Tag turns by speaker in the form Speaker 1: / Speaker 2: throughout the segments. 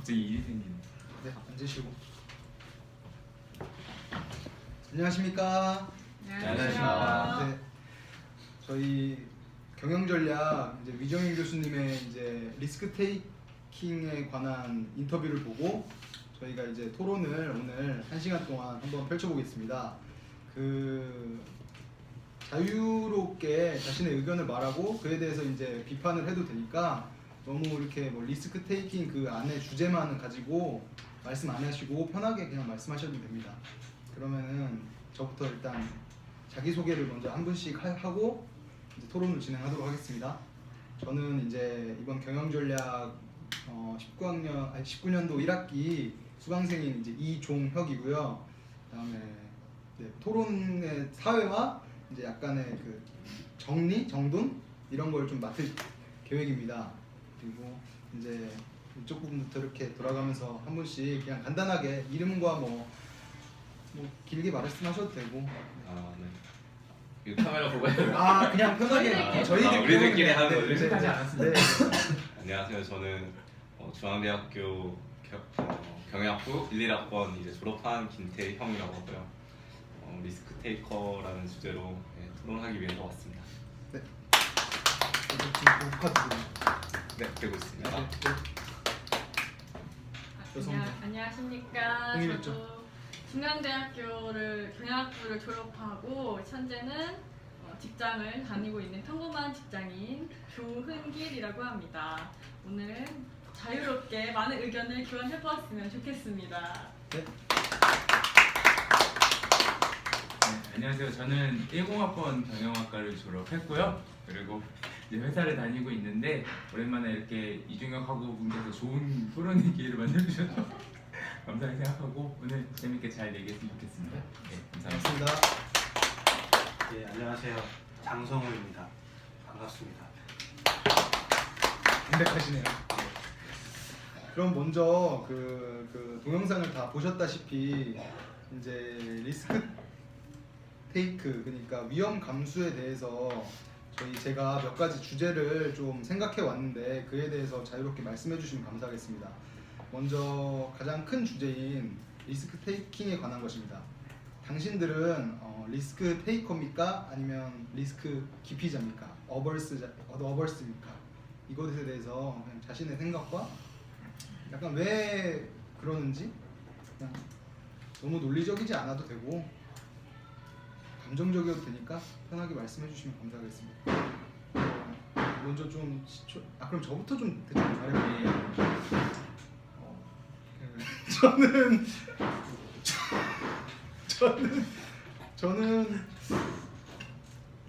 Speaker 1: 갑자기 일이 생기네.
Speaker 2: 네, 앉으시고. 안녕하십니까?
Speaker 1: 안녕하십니까.
Speaker 2: 네, 저희 경영전략 이제 위정인 교수님의 이제 리스크 테이킹에 관한 인터뷰를 보고 저희가 이제 토론을 오늘 1시간 동안 한번 펼쳐보겠습니다. 자유롭게 자신의 의견을 말하고 그에 대해서 이제 비판을 해도 되니까 너무 이렇게 뭐 리스크 테이킹 그 안에 주제만 가지고 말씀 안 하시고 편하게 그냥 말씀하셔도 됩니다. 그러면은 저부터 일단 자기소개를 먼저 한 분씩 하고 이제 토론을 진행하도록 하겠습니다. 저는 이제 이번 경영전략 19년도 1학기 수강생인 이제 이종혁이고요. 그다음에 토론의 사회와 이제 약간의 그 정돈 이런 걸 좀 맡을 계획입니다. 그리고 이제 이쪽 부분부터 이렇게 돌아가면서 한 분씩 그냥 간단하게 이름과 뭐 길게 말씀하셔도 되고.
Speaker 3: 아, 네. 이거 카메라 보고 해요.
Speaker 2: 그냥 편하게 저희들끼리
Speaker 3: 우리들끼리 하는 거죠.
Speaker 1: 의식하지 않았습니다.
Speaker 3: 안녕하세요. 저는 중앙대학교 경영학부 1, 1학번 이제 졸업한 김태형이라고 하고요. 리스크 테이커라는 주제로 토론하기 위해서 왔습니다.
Speaker 2: 네. 축하드립니다.
Speaker 3: 네, 되고 있습니다.
Speaker 4: 안녕하십니까.
Speaker 2: 홍일점.
Speaker 4: 저도 중앙대학교를 경영학부를 졸업하고 현재는 직장을 다니고 있는 평범한 직장인 조흥길이라고 합니다. 오늘 자유롭게 많은 의견을 교환해보았으면 좋겠습니다.
Speaker 2: 네.
Speaker 1: 안녕하세요. 저는 10학번 경영학과를 졸업했고요. 그리고 이제 회사를 다니고 있는데 오랜만에 이렇게 이중혁하고 분께서 좋은 토론의 기회를 만들어주셔서 감사하게 생각하고 오늘 재밌게 잘 얘기했으면 좋겠습니다. 네, 감사합니다.
Speaker 2: 반갑습니다.
Speaker 5: 네, 안녕하세요. 장성우입니다. 반갑습니다.
Speaker 2: 담백하시네요. 그럼 먼저 그 동영상을 다 보셨다시피 이제 리스크 테이크 그러니까 위험 감수에 대해서 제가 몇 가지 주제를 좀 생각해 왔는데 그에 대해서 자유롭게 말씀해 주시면 감사하겠습니다. 먼저 가장 큰 주제인 리스크 테이킹에 관한 것입니다. 당신들은 리스크 테이커입니까? 아니면 리스크 기피자입니까? 어버스입니까? 이것에 대해서 그냥 자신의 생각과 약간 왜 그러는지 그냥 너무 논리적이지 않아도 되고 감정적이어도 되니까 편하게 말씀해 주시면 감사하겠습니다. 먼저 그럼 저부터 좀 대충 말해볼게요. 저는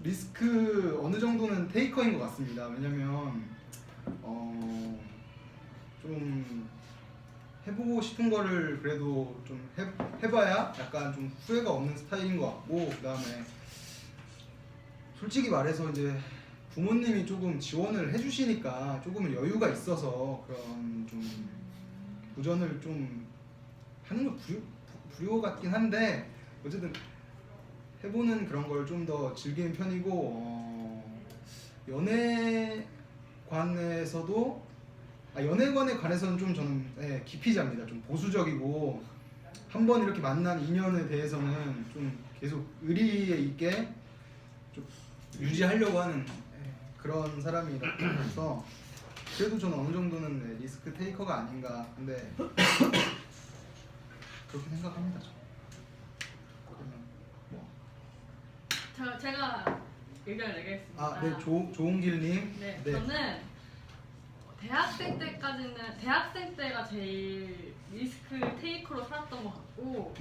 Speaker 2: 리스크 어느 정도는 테이커인 것 같습니다. 왜냐면 좀 해보고 싶은 거를 그래도 좀 해봐야 약간 좀 후회가 없는 스타일인 것 같고, 그다음에 솔직히 말해서 이제 부모님이 조금 지원을 해주시니까 조금은 여유가 있어서 그런 좀 도전을 좀 하는 건 불효 같긴 한데 어쨌든 해보는 그런 걸 좀 더 즐기는 편이고, 연애관에 관해서는 좀 저는 기피자입니다. 좀 보수적이고 한번 이렇게 만난 인연에 대해서는 좀 계속 의리에 있게 좀 유지하려고 하는 그런 사람이라서 그래도 저는 어느 정도는 리스크 테이커가 아닌가. 근데 그렇게 생각합니다.
Speaker 4: 제가 의견을 내겠습니다.
Speaker 2: 네, 조은길님.
Speaker 4: 네, 저는 대학생 때가 제일 리스크 테이커로 살았던 것 같고,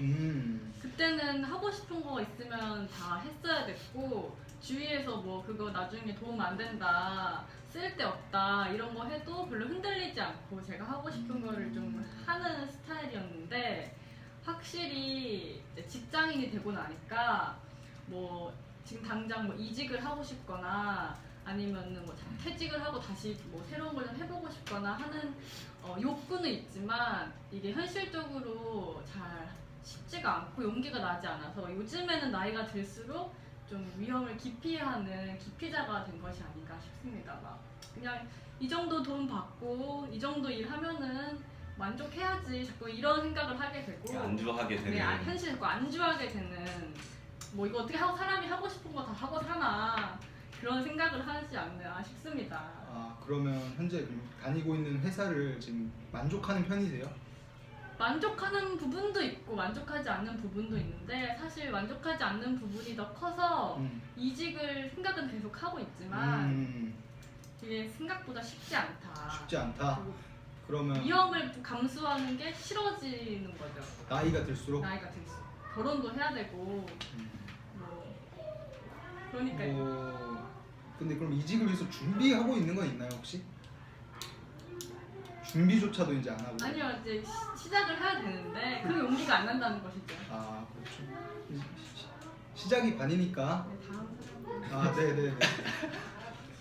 Speaker 4: 그때는 하고 싶은 거 있으면 다 했어야 됐고, 주위에서 뭐 그거 나중에 도움 안 된다, 쓸데없다 이런 거 해도 별로 흔들리지 않고 제가 하고 싶은 거를 좀 하는 스타일이었는데, 확실히 이제 직장인이 되고 나니까 뭐 지금 당장 뭐 이직을 하고 싶거나 아니면은 뭐 퇴직을 하고 다시 뭐 새로운 걸 좀 해보고 싶거나 하는 욕구는 있지만 이게 현실적으로 잘 쉽지가 않고 용기가 나지 않아서 요즘에는 나이가 들수록 좀 위험을 기피하는 기피자가 된 것이 아닌가 싶습니다. 막 그냥 이 정도 돈 받고 이 정도 일 하면은 만족해야지 자꾸 이런 생각을 하게 되고
Speaker 3: 안주하게 되는.
Speaker 4: 네, 현실에 자꾸 안주하게 되는 뭐 이거 어떻게 하고 사람이 하고 싶은 거 다 하고 사나 그런 생각을 하지 않나 싶습니다.
Speaker 2: 아 그러면 현재 다니고 있는 회사를 지금 만족하는 편이세요?
Speaker 4: 만족하는 부분도 있고 만족하지 않는 부분도 있는데 사실 만족하지 않는 부분이 더 커서 이직을 생각은 계속 하고 있지만 이게 생각보다 쉽지 않다.
Speaker 2: 쉽지 않다.
Speaker 4: 그리고
Speaker 2: 그러면
Speaker 4: 위험을 감수하는 게 싫어지는 거죠.
Speaker 2: 나이가 들수록
Speaker 4: 나이가 들수록 결혼도 해야 되고 뭐 그러니까요.
Speaker 2: 근데 그럼 이직을 위해서 준비하고 있는 건 있나요 혹시? 준비조차도 이제 안 하고.
Speaker 4: 아니요 이제 시작을 해야 되는데 그 용기가 안 난다는 것이죠.
Speaker 2: 아 그렇죠. 시작이 반이니까.
Speaker 4: 네, 다음 사람.
Speaker 2: 아 네네네.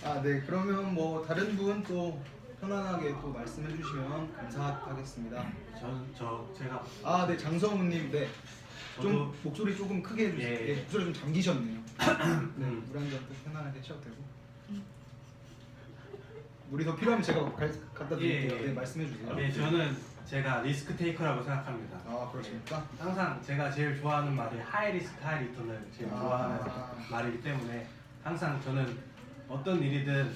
Speaker 2: 아 네 그러면 뭐 다른 분 또 편안하게 또 말씀해 주시면 감사하겠습니다.
Speaker 5: 제가
Speaker 2: 아 네 장성우님 네. 좀
Speaker 5: 저도
Speaker 2: 목소리 조금 크게 해주세요.
Speaker 5: 예.
Speaker 2: 예, 목소리 좀 잠기셨네요. 네, 물 한 잔 또 편안하게 쉬어도 되고. 물이 더 필요하면 제가 갖다 드릴게요.
Speaker 5: 예, 예.
Speaker 2: 네, 말씀해 주세요.
Speaker 5: 네, 저는 제가 리스크 테이커라고 생각합니다.
Speaker 2: 아 그렇습니까?
Speaker 5: 항상 제가 제일 좋아하는 말이 하이 리스크 하이 리턴을 제일 좋아하는 말이기 때문에 항상 저는 어떤 일이든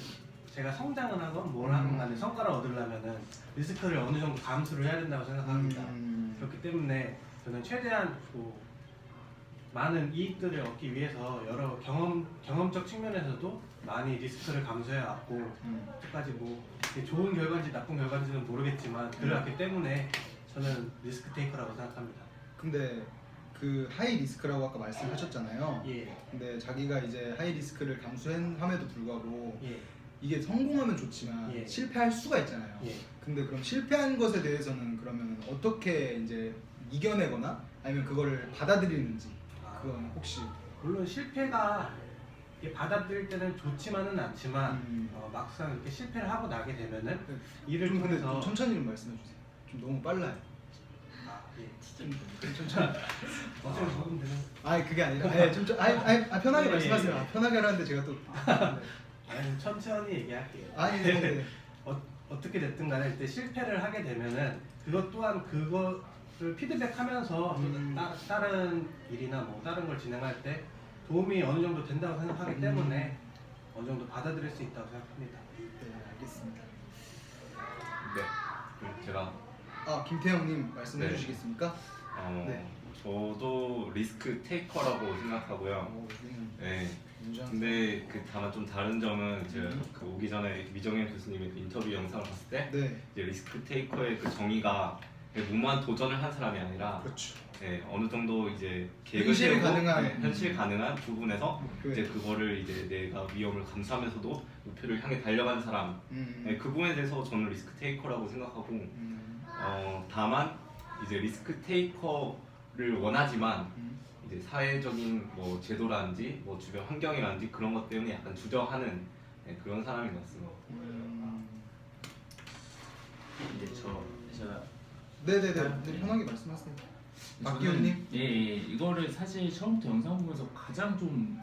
Speaker 5: 제가 성장을 하건 뭘 하건 간에 성과를 얻으려면은 리스크를 어느 정도 감수를 해야 된다고 생각합니다. 그렇기 때문에 저는 최대한 뭐 많은 이익들을 얻기 위해서 여러 경험적 측면에서도 많이 리스크를 감수해 왔고 끝까지 뭐 이게 좋은 결과인지 나쁜 결과인지는 모르겠지만 그렇기 때문에 저는 리스크 테이커라고 생각합니다.
Speaker 2: 근데 그 하이 리스크라고 아까 말씀하셨잖아요.
Speaker 5: 예.
Speaker 2: 근데 자기가 이제 하이 리스크를 감수함에도 불구하고
Speaker 5: 예.
Speaker 2: 이게 성공하면 좋지만
Speaker 5: 예.
Speaker 2: 실패할 수가 있잖아요.
Speaker 5: 예.
Speaker 2: 근데 그럼 실패한 것에 대해서는 그러면 어떻게 이제 이겨내거나 아니면 그거를 받아들이는지 그건 혹시
Speaker 5: 물론 실패가 이게 받아들일 때는 좋지만은 않지만 막상 이렇게 실패를 하고 나게 되면은 일을
Speaker 2: 좀 근데
Speaker 5: 통해서
Speaker 2: 좀 천천히 좀 말씀해 주세요. 좀 너무 빨라요.
Speaker 5: 예.
Speaker 2: 좀 천천히.
Speaker 5: 어차피 적으면 되는.
Speaker 2: 아니 그게 아니라 편하게
Speaker 5: 예,
Speaker 2: 말씀하세요.
Speaker 5: 예.
Speaker 2: 아, 편하게 하라는데 제가 또
Speaker 5: 아니 천천히 얘기할게요.
Speaker 2: 아니 네.
Speaker 5: 어떻게 됐든 간에 일단 실패를 하게 되면은 그것 또한 그거를 피드백하면서 다른 일이나 뭐 다른 걸 진행할 때 도움이 어느 정도 된다고 생각하기 때문에 어느 정도 받아들일 수 있다고 생각합니다.
Speaker 2: 네 알겠습니다.
Speaker 3: 네. 그럼 제가
Speaker 2: 아 김태형님 말씀해
Speaker 3: 네.
Speaker 2: 주시겠습니까? 네.
Speaker 3: 저도 리스크 테이커라고 생각하고요. 네. 근데 그 다만 좀 다른 점은 제가 그 오기 전에 미정현 교수님의 그 인터뷰 영상을 봤을 때
Speaker 2: 네
Speaker 3: 이제 리스크 테이커의 그 정의가 무모한 도전을 한 사람이 아니라
Speaker 2: 그렇죠.
Speaker 3: 네, 어느 정도 이제 계획을
Speaker 2: 현실
Speaker 3: 세우고,
Speaker 2: 가능한.
Speaker 3: 네, 현실 가능한 부분에서
Speaker 2: 목표에.
Speaker 3: 이제 그거를 이제 내가 위험을 감수하면서도 목표를 향해 달려가는 사람 네, 그 부분에 대해서 저는 리스크 테이커라고 생각하고 다만 이제 리스크 테이커를 원하지만 이제 사회적인 뭐 제도라든지 뭐 주변 환경이라든지 그런 것 때문에 약간 주저하는 네, 그런 사람인 것 같습니다.
Speaker 1: 이제 제가
Speaker 2: 네네네 네, 편하게 말씀하세요. 박기훈님.
Speaker 1: 예, 이거를 사실 처음부터 영상 보면서 가장 좀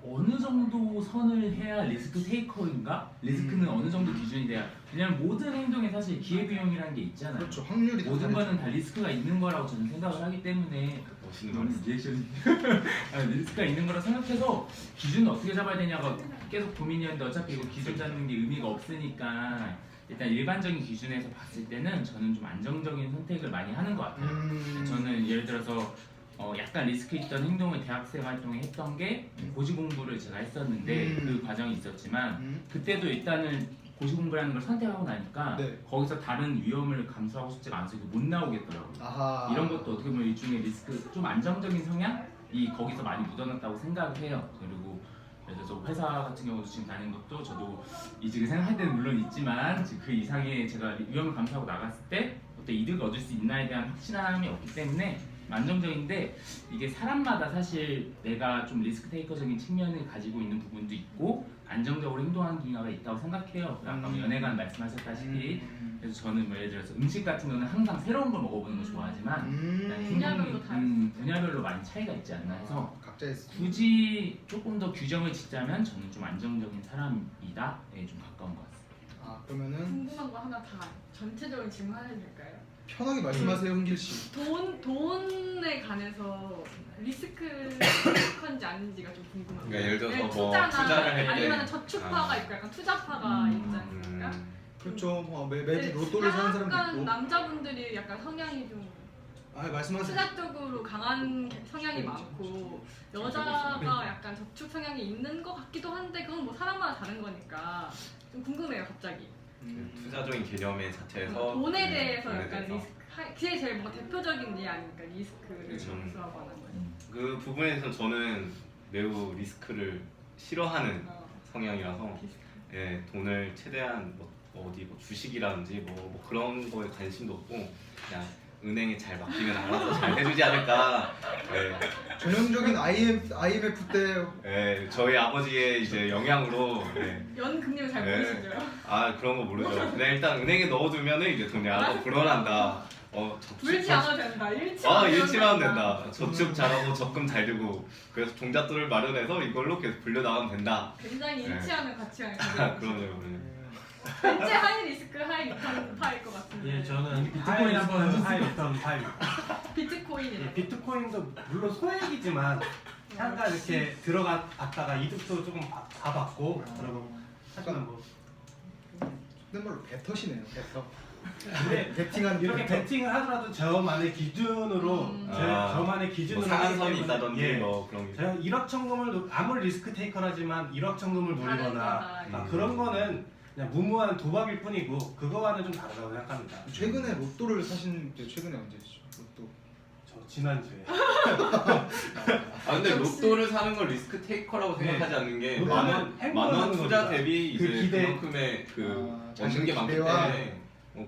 Speaker 1: 어느 정도 선을 해야 리스크 테이커인가? 리스크는 어느 정도 기준이 돼야. 왜냐면 모든 행동에 사실 기회비용이라는 게 있잖아요.
Speaker 2: 그렇죠. 확률이 다
Speaker 1: 모든
Speaker 2: 다르죠.
Speaker 1: 거는 다 리스크가 있는 거라고 저는 생각을 하기 때문에
Speaker 3: 멋있는
Speaker 1: 너무
Speaker 3: 말씀.
Speaker 1: 리액션이 리스크가 있는 거라 생각해서 기준을 어떻게 잡아야 되냐가 계속 고민이었는데 어차피 이거 기준 잡는 게 의미가 없으니까 일단 일반적인 기준에서 봤을 때는 저는 좀 안정적인 선택을 많이 하는 것 같아요. 저는 예를 들어서 약간 리스크 있던 행동을 대학생 활동에 했던 게 고시 공부를 제가 했었는데 그 과정이 있었지만 그때도 일단은 고시 공부라는 걸 선택하고 나니까
Speaker 2: 네.
Speaker 1: 거기서 다른 위험을 감수하고 싶지가 않아서 이거 못 나오겠더라고요.
Speaker 2: 아하.
Speaker 1: 이런 것도 어떻게 보면 일종의 리스크, 좀 안정적인 성향이 거기서 많이 묻어났다고 생각을 해요. 그리고 예를 들어서 회사 같은 경우도 지금 다니는 것도 저도 이직을 생각할 때는 물론 있지만 그 이상의 제가 위험을 감수하고 나갔을 때 어떤 이득을 얻을 수 있나에 대한 확신함이 없기 때문에 안정적인데 이게 사람마다 사실 내가 좀 리스크 테이커적인 측면을 가지고 있는 부분도 있고 안정적으로 행동하는 경우가 있다고 생각해요. 아까 연예관 말씀하셨다시피 그래서 저는 뭐 예를 들어서 음식 같은 경우는 항상 새로운 걸 먹어보는 거 좋아하지만
Speaker 4: 분야별로 다
Speaker 1: 분야별로 많이 차이가 있지 않나 해서
Speaker 2: 각자의
Speaker 1: 굳이 조금 더 규정을 짓자면 저는 좀 안정적인 사람이다 좀 가까운 것 같습니다.
Speaker 2: 그러면은
Speaker 4: 궁금한 거 하나 다 전체적인 질문 하나 될까요?
Speaker 2: 편하게 말씀하세요, 흥길 씨.
Speaker 4: 돈에 관해서 리스크인지 아닌지가 좀 궁금해요.
Speaker 3: 그러니까 예를 들어서 뭐
Speaker 4: 투자나
Speaker 3: 투자를 할 때
Speaker 4: 아니면 저축파가 있고 약간 투자파가 있지 않습니까?
Speaker 2: 그렇죠. 매주 로또를 사는 사람도
Speaker 4: 약간
Speaker 2: 있고.
Speaker 4: 남자분들이 약간 성향이 좀
Speaker 2: 말씀하세요.
Speaker 4: 투자적으로 강한 성향이
Speaker 2: 그렇죠,
Speaker 4: 많고
Speaker 2: 그렇죠.
Speaker 4: 여자가 약간 저축 성향이 있는 것 같기도 한데 그건 뭐 사람마다 다른 거니까 좀 궁금해요 갑자기.
Speaker 3: 투자적인 개념의 자체에서
Speaker 4: 돈에 대해서
Speaker 3: 돈에
Speaker 4: 약간
Speaker 3: 대해서.
Speaker 4: 그게 제일 뭔가 대표적인 예 아닙니까 리스크를
Speaker 3: 그렇죠.
Speaker 4: 점수하고 하는 거예요.
Speaker 3: 그 부분에서 저는 매우 리스크를 싫어하는 성향이라서 예, 돈을 최대한 어디 주식이라든지 뭐 그런 거에 관심도 없고 그냥 은행에 잘 맡기면 알아서 잘 해주지 않을까. 예,
Speaker 2: 전형적인 IMF 때
Speaker 3: 예, 저희 아버지의 이제 영향으로
Speaker 4: 연금리를 잘
Speaker 3: 네.
Speaker 4: 모르시죠?
Speaker 3: 그런 거 모르죠. 근데 일단 은행에 넣어두면은 이제 돈이 알아서 불어난다.
Speaker 4: 불지 않아도 된다. 일치
Speaker 3: 일치만 된다. 저축 잘하고 적금 잘 들고 그래서 종잣돈을 마련해서 이걸로 계속 불려나가면 된다.
Speaker 4: 굉장히
Speaker 3: 네.
Speaker 4: 일치하는 가치관이
Speaker 3: 그러네요.
Speaker 4: 실제 하이 리스크 하이 리턴 파일 것 같은데.
Speaker 5: 예, 저는
Speaker 1: 비트코인 한번 해주세요.
Speaker 5: 하이 리턴 파일.
Speaker 4: 비트코인이라.
Speaker 5: 예, 비트코인도 물론 소액이지만 잠깐 이렇게 들어갔다가 이득도 조금 다 받고 그리고 하지만 뭐
Speaker 2: 속된 말로 배터시네요. 배터.
Speaker 5: 근데
Speaker 2: 베팅한
Speaker 5: 이렇게
Speaker 2: 배터.
Speaker 5: 베팅을 하더라도 저만의 기준으로 저만의 기준으로
Speaker 3: 상한선이
Speaker 5: 하기 때문에,
Speaker 3: 있다든지
Speaker 5: 예,
Speaker 3: 뭐 그런 게.
Speaker 5: 제가 1억 천금을 아무리 리스크 테이커라지만 1억 천금을 노리거나 그런 거는 그냥 무모한 도박일 뿐이고 그거와는 좀 다르다고 생각합니다.
Speaker 2: 최근에 로또를 사신 게 최근에 언제시죠? 로또.
Speaker 5: 저 지난주에
Speaker 3: 근데 로또를 사는 걸 리스크 테이커라고
Speaker 5: 네.
Speaker 3: 생각하지 않는 게
Speaker 5: 로또는
Speaker 3: 만원
Speaker 5: 행운을 하는
Speaker 3: 투자
Speaker 5: 겁니다.
Speaker 3: 대비
Speaker 5: 그
Speaker 3: 이제
Speaker 5: 기대.
Speaker 3: 그만큼의 얻는
Speaker 2: 자신의
Speaker 3: 게 많기
Speaker 2: 기대와
Speaker 3: 때문에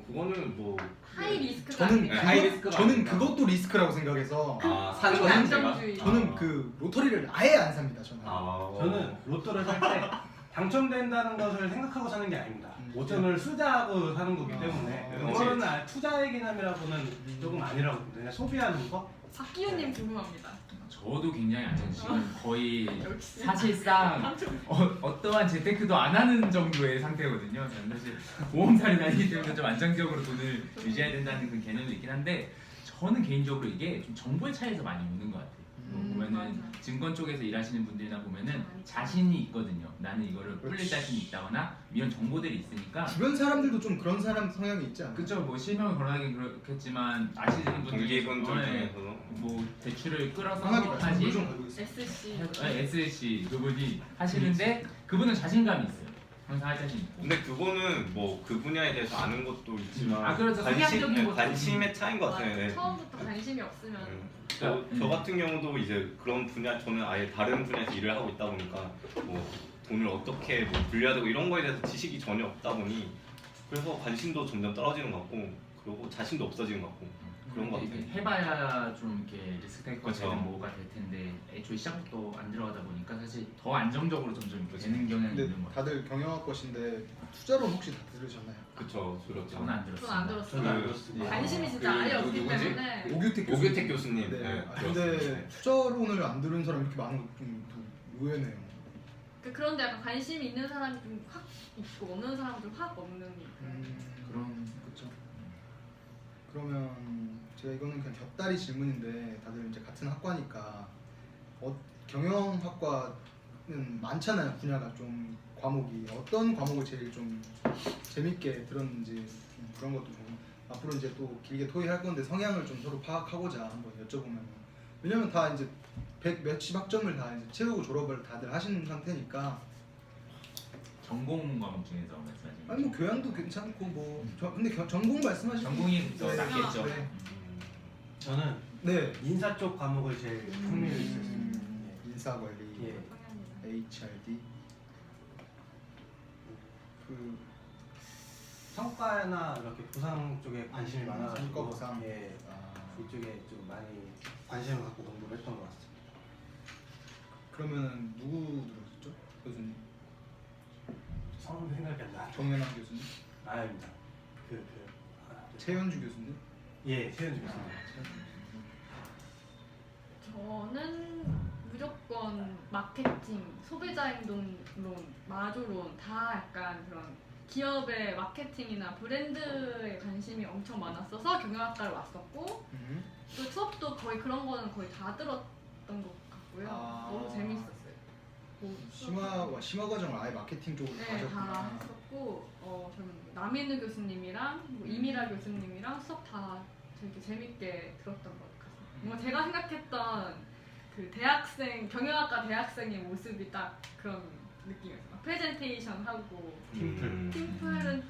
Speaker 3: 그거는 뭐
Speaker 4: 하이 리스크가
Speaker 2: 저는
Speaker 4: 아니라
Speaker 3: 하이 리스크가
Speaker 2: 저는
Speaker 3: 아닌가.
Speaker 2: 그것도 리스크라고 생각해서
Speaker 3: 사는 거
Speaker 2: 저는
Speaker 3: 자체가
Speaker 4: 안정주의.
Speaker 2: 저는 그 로터리를 아예 안 삽니다. 저는.
Speaker 5: 저는 로또를 살 때 당첨된다는 것을 생각하고 사는 게 아닙니다. 5천을 쓰자고 사는 거기 때문에 그거는 투자의 개념이라고는 조금 아니라고 봅니다. 그냥 소비하는 거.
Speaker 4: 박기훈님 궁금합니다.
Speaker 1: 저도 굉장히 안전 지금 거의
Speaker 4: 역시.
Speaker 1: 사실상 어떠한 재테크도 안 하는 정도의 상태거든요. 저는 사실 보험사를 다니기 때문에 좀 안정적으로 돈을 유지해야 된다는 그 개념도 있긴 한데 저는 개인적으로 이게 좀 정보의 차이에서 많이 오는 것 같아요. 보면은
Speaker 4: 맞아.
Speaker 1: 증권 쪽에서 일하시는 분들이나 보면은 자신이 있거든요. 나는 이거를 불릴 자신이 있다거나 이런 정보들이 있으니까
Speaker 2: 주변 사람들도 좀 그런 사람 성향이 있지 않아요?
Speaker 1: 그쵸 뭐 실명을 거론하긴 그렇겠지만 아시는 분들이
Speaker 3: 동기분들 중에서도
Speaker 1: 뭐 대출을 끌어서
Speaker 2: 강하게
Speaker 1: 하지
Speaker 2: 정보 좀 알고 있어요.
Speaker 4: SC.
Speaker 1: SC 그분이 하시는데 그분은 자신감이 있어요. 항상 할 자신 있고.
Speaker 3: 근데 그거는 뭐 그 분야에 대해서 아는 것도 있지만
Speaker 1: 그렇죠. 성향적인 것도
Speaker 3: 관심의 차이인 것 같아요. 네.
Speaker 4: 처음부터 관심이 없으면
Speaker 3: 저 같은 경우도 이제 그런 분야 저는 아예 다른 분야에서 일을 하고 있다 보니까 뭐 돈을 어떻게 뭐 분류해야 되고 이런 거에 대해서 지식이 전혀 없다 보니 그래서 관심도 점점 떨어지는 것 같고 그리고 자신도 없어지는 것 같고 그런 것 같아요.
Speaker 1: 해봐야 좀 이렇게 리스크 테이커가
Speaker 3: 그렇죠.
Speaker 1: 되는 뭐가 될 텐데 애초에 시작부터 안 들어가다 보니까 사실 더 안정적으로 점점 이렇게 되는 경향이
Speaker 2: 근데
Speaker 1: 있는 것 같아요.
Speaker 2: 다들 경영학과신데 투자론 혹시 다 들으셨나요?
Speaker 3: 그쵸, 그렇죠.
Speaker 1: 저는 안 들었어요.
Speaker 4: 저는 안 들었어요.
Speaker 5: 저도 안 들었습니다.
Speaker 4: 관심이 진짜
Speaker 3: 그
Speaker 4: 아예 없기
Speaker 3: 누구지?
Speaker 4: 때문에
Speaker 3: 오규택 교수님.
Speaker 2: 네.
Speaker 3: 네,
Speaker 2: 근데
Speaker 3: 들었습니다.
Speaker 2: 투자론을 안 들은 사람 이렇게 많은 거좀 의외네요.
Speaker 4: 그런데 약간 관심이 있는 사람이 좀 확 있고 없는 사람은 좀 확 없는.
Speaker 1: 그럼 그렇죠.
Speaker 2: 그러면 제가 이거는 그냥 곁다리 질문인데 다들 이제 같은 학과니까 경영학과는 많잖아요. 분야가 좀 과목이 어떤 과목을 제일 좀 재밌게 들었는지 좀 그런 것도 좀 앞으로 이제 또 길게 토의할 건데 성향을 좀 서로 파악하고자 한번 여쭤보면 왜냐면 다 이제 100 몇십 학점을 다 이제 채우고 졸업을 다들 하시는 상태니까
Speaker 1: 전공 과목 중에서 말씀하시는
Speaker 2: 아니 뭐 교양도 괜찮고 뭐 근데 전공 말씀하시면
Speaker 1: 전공이 더
Speaker 2: 네.
Speaker 1: 낫겠죠.
Speaker 2: 네.
Speaker 5: 저는
Speaker 2: 네.
Speaker 5: 인사 쪽 과목을 제일 흥미를 있었습니다.
Speaker 2: 인사관리,
Speaker 5: 예.
Speaker 2: HRD 그
Speaker 5: 성과나 이렇게 보상 쪽에 관심이 많아가지고
Speaker 2: 성과 보상.
Speaker 5: 예, 이쪽에 좀 많이 관심을 갖고 공부를 했던 것 같습니다.
Speaker 2: 그러면은 누구 들었었죠? 교수님?
Speaker 5: 성은 생각이 안 나.
Speaker 2: 정연환 교수님?
Speaker 5: 아닙니다.
Speaker 2: 최현주 교수님?
Speaker 5: 예, 최현주 교수님.
Speaker 4: 저는 무조건 마케팅, 소비자 행동론, 마조론 다 약간 그런 기업의 마케팅이나 브랜드에 관심이 엄청 많았어서 경영학과를 왔었고 또 수업도 거의 그런 거는 거의 다 들었던 것 같고요.
Speaker 2: 아.
Speaker 4: 너무 재밌었어요. 뭐
Speaker 2: 심화 과정을 아예 마케팅 쪽으로
Speaker 4: 네,
Speaker 2: 가셨구나.
Speaker 4: 다 했었고 저는 남인우 교수님이랑 뭐 이미라 교수님이랑 수업 다 되게 재밌게 들었던 것 같아요. 뭔가 제가 생각했던 그 대학생 경영학과 대학생의 모습이 딱 그런 느낌이었어요. 막 프레젠테이션 하고 팀플은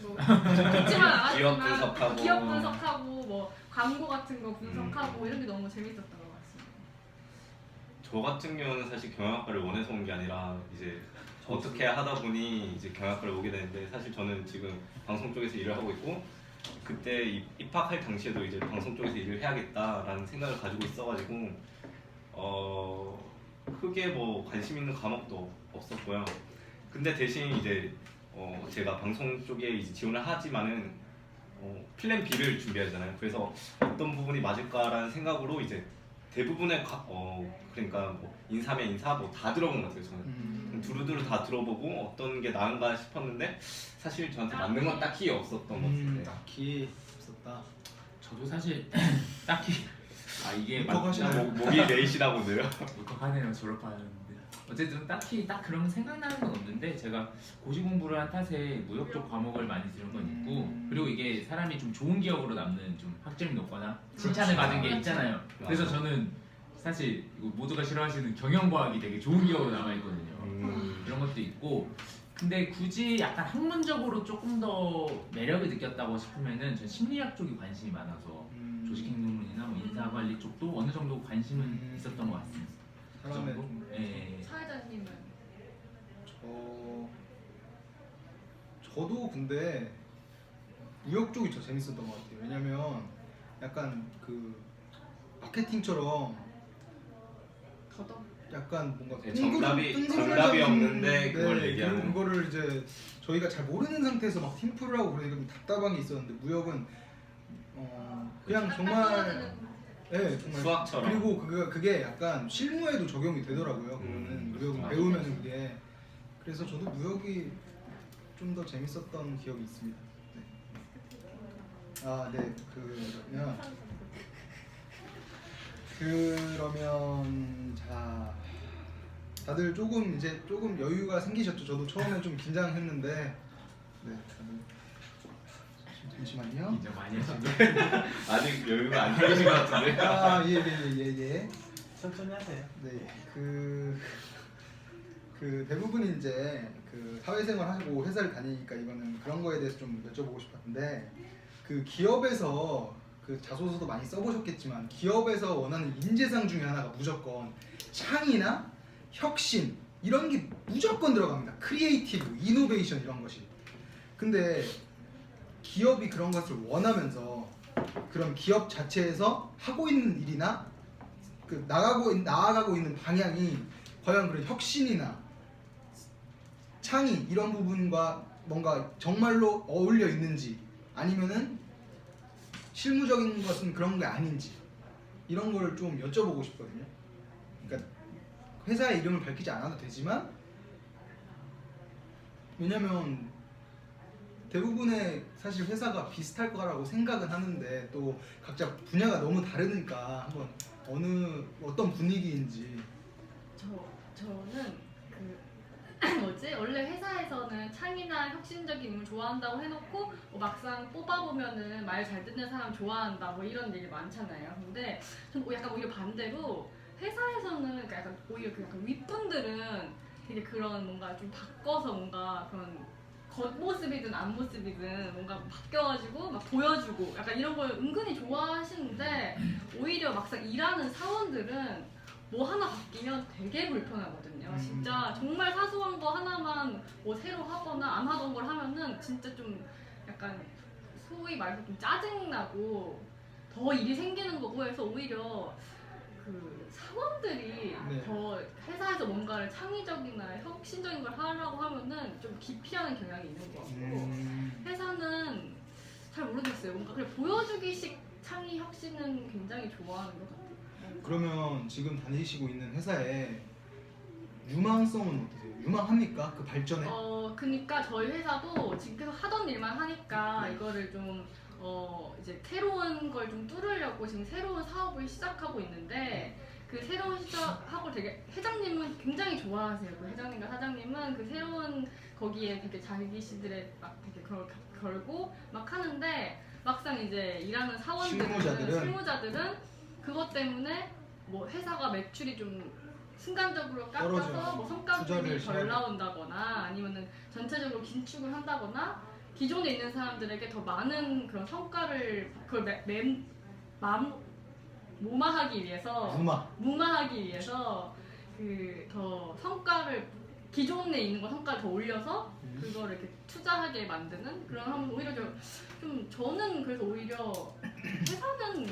Speaker 4: 뭐 듣지만
Speaker 3: 기업
Speaker 4: 않았지만
Speaker 3: 분석하고.
Speaker 4: 기업 분석하고 뭐 광고 같은 거 분석하고 이런 게 너무 재밌었던 것 같습니다.
Speaker 3: 저 같은 경우는 사실 경영학과를 원해서 온 게 아니라 이제 어떻게 하다 보니 이제 경영학과를 오게 되는데, 사실 저는 지금 방송 쪽에서 일을 하고 있고 그때 입학할 당시에도 이제 방송 쪽에서 일을 해야겠다라는 생각을 가지고 있어가지고 크게 뭐 관심 있는 과목도 없었고요. 근데 대신 이제 제가 방송 쪽에 이제 지원을 하지만은 플랜 B를 준비하잖아요. 그래서 어떤 부분이 맞을까라는 생각으로 이제 대부분의 그러니까 뭐 인사면 인사 뭐 다 들어본 것 같아요. 저는 두루두루 다 들어보고 어떤 게 나은가 싶었는데 사실 저한테 맞는 건 딱히 없었던 것 같아요.
Speaker 2: 딱히 없었다.
Speaker 1: 저도 사실 딱히 이게
Speaker 2: 울컥하시나요?
Speaker 3: 목이 메이시라고 늘요.
Speaker 1: 울컥하네요. 졸업하는데 어쨌든 딱히 딱 그런 생각나는 건 없는데, 제가 고시 공부를 한 탓에 무역 쪽 과목을 많이 들은 건 있고, 그리고 이게 사람이 좀 좋은 기억으로 남는 좀 학점이 높거나 칭찬을 받은 게 있잖아요. 그래서 저는 사실 이거 모두가 싫어하시는 경영과학이 되게 좋은 기억으로 남아있거든요. 그런 것도 있고, 근데 굳이 약간 학문적으로 조금 더 매력을 느꼈다고 싶으면은 전 심리학 쪽이 관심이 많아서 조직행동론이나 뭐 인사관리 쪽도 어느 정도 관심은 있었던 것 같습니다. 그
Speaker 2: 사람의
Speaker 1: 정도?
Speaker 2: 좀-
Speaker 1: 예.
Speaker 4: 사회자님은
Speaker 2: 저도 근데 무역 쪽이 더 재밌었던 것 같아요. 왜냐면 약간 그 마케팅처럼
Speaker 4: 더더
Speaker 2: 약간 뭔가
Speaker 3: 네, 정답이 없는데 그걸 얘기하는.
Speaker 2: 그거를 이제 저희가 잘 모르는 상태에서 막 팀플을 하고 그러니까 좀 답답한 게 있었는데, 무역은 그냥 정말 정말
Speaker 3: 수학처럼.
Speaker 2: 그리고 그게 약간 실무에도 적용이 되더라고요. 그거는 무역은
Speaker 3: 맞아.
Speaker 2: 배우면은 그게. 그래서 저도 무역이 좀 더 재밌었던 기억이 있습니다. 그러면 자, 다들 조금 여유가 생기셨죠? 저도 처음에 좀 긴장했는데, 잠시만요.
Speaker 1: 긴장 많이 하시고
Speaker 3: 아직 여유가 안 생기신 것 같은데.
Speaker 2: 예.
Speaker 5: 천천히 하세요.
Speaker 2: 네, 그 대부분이 이제 그 사회생활 하고 회사를 다니니까 이거는 그런 거에 대해서 좀 여쭤보고 싶었는데, 그 기업에서 그 자소서도 많이 써보셨겠지만 기업에서 원하는 인재상 중에 하나가 무조건 창의나 혁신 이런 게 무조건 들어갑니다. 크리에이티브, 이노베이션 이런 것이. 근데 기업이 그런 것을 원하면서 그런 기업 자체에서 하고 있는 일이나 그 나아가고 있는 방향이 과연 그런 혁신이나 창의 이런 부분과 뭔가 정말로 어울려 있는지, 아니면은 실무적인 것은 그런 게 아닌지, 이런 거를 좀 여쭤보고 싶거든요. 그러니까 회사의 이름을 밝히지 않아도 되지만, 왜냐면 대부분의 사실 회사가 비슷할 거라고 생각은 하는데 또 각자 분야가 너무 다르니까 한번 어떤 분위기인지.
Speaker 4: 저는 원래 회사에서는 창의나 혁신적인 인물 좋아한다고 해놓고 막상 뽑아보면은 말 잘 듣는 사람 좋아한다 뭐 이런 얘기 많잖아요. 근데 전 약간 오히려 반대로 회사에서는 약간 오히려 약간 윗분들은 되게 그런 뭔가 좀 바꿔서 뭔가 그런 겉모습이든 앞모습이든 뭔가 바뀌어가지고 막 보여주고 약간 이런 걸 은근히 좋아하시는데, 오히려 막상 일하는 사원들은 뭐 하나 바뀌면 되게 불편하거든요. 진짜 정말 사소한 거 하나만 뭐 새로 하거나 안 하던 걸 하면은 진짜 좀 약간 소위 말해서 좀 짜증나고 더 일이 생기는 거고 해서 오히려 그 사원들이 더 회사에서 뭔가를 창의적이나 혁신적인 걸 하려고 하면은 좀 기피하는 경향이 있는 것 같고, 회사는 잘 모르겠어요. 뭔가 그냥 보여주기식 창의 혁신은 굉장히 좋아하는 것 같아요.
Speaker 2: 그러면 지금 다니시고 있는 회사의 유망성은 어떠세요? 유망합니까? 그 발전에?
Speaker 4: 그니까 저희 회사도 지금 계속 하던 일만 하니까 이거를 좀 이제 새로운 걸 좀 뚫으려고 지금 새로운 사업을 시작하고 있는데 그 새로운 시작하고 되게 회장님은 굉장히 좋아하세요. 그 회장님과 사장님은 그 새로운 거기에 되게 자기시들의 막 되게 걸고 막 하는데 막상 이제 일하는 사원들은 실무자들은 그것 때문에 뭐 회사가 매출이 좀 순간적으로 깎여서
Speaker 2: 떨어져요.
Speaker 4: 뭐 성과급이
Speaker 2: 투자를
Speaker 4: 덜
Speaker 2: 해야
Speaker 4: 나온다거나 아니면은 전체적으로 긴축을 한다거나 기존에 있는 사람들에게 더 많은 그런 성과를 그걸 무마하기 위해서 무마하기 위해서 그 더 성과를 기존에 있는 거 성과를 더 올려서 그거를 이렇게 투자하게 만드는 그런 하면 오히려 좀 저는 그래서 오히려 회사는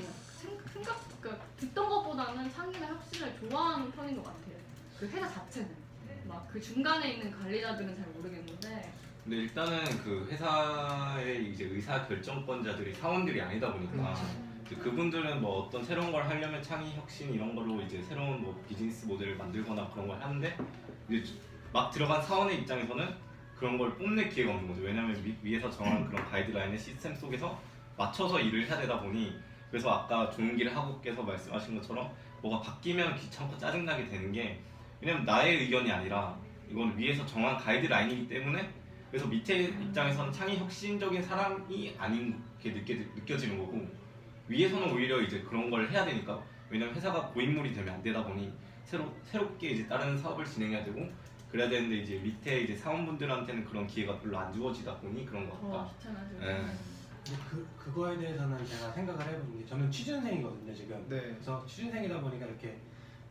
Speaker 4: 그러니까 듣던 것보다는 창의나 혁신을 좋아하는 편인 것 같아요. 그 회사 자체는 막 그 중간에 있는 관리자들은 잘 모르겠는데.
Speaker 3: 근데 일단은 그 회사의 이제 의사 결정권자들이 사원들이 아니다 보니까 이제 그분들은 뭐 어떤 새로운 걸 하려면 창의 혁신 이런 걸로 이제 새로운 뭐 비즈니스 모델을 만들거나 그런 걸 하는데 이제 막 들어간 사원의 입장에서는 그런 걸 뽐낼 기회가 없는 거죠. 왜냐하면 위에서 정한 그런 가이드라인의 시스템 속에서 맞춰서 일을 해야 되다 보니 그래서 아까 조은길 하국께서 말씀하신 것처럼 뭐가 바뀌면 귀찮고 짜증나게 되는 게 왜냐면 나의 의견이 아니라 이건 위에서 정한 가이드라인이기 때문에 그래서 밑에 입장에서는 창의 혁신적인 사람이 아닌 게 느껴지는 거고 위에서는 오히려 이제 그런 걸 해야 되니까 왜냐면 회사가 고인물이 되면 안 되다 보니 새롭게 이제 다른 사업을 진행해야 되고 그래야 되는데 이제 밑에 이제 사원분들한테는 그런 기회가 별로 안 주어지다 보니 그런 것 같다.
Speaker 4: 귀찮아지고.
Speaker 3: 네.
Speaker 5: 그거에 대해서는 제가 생각을 해본 게 저는 취준생이거든요 지금.
Speaker 2: 네.
Speaker 5: 그래서 취준생이다 보니까 이렇게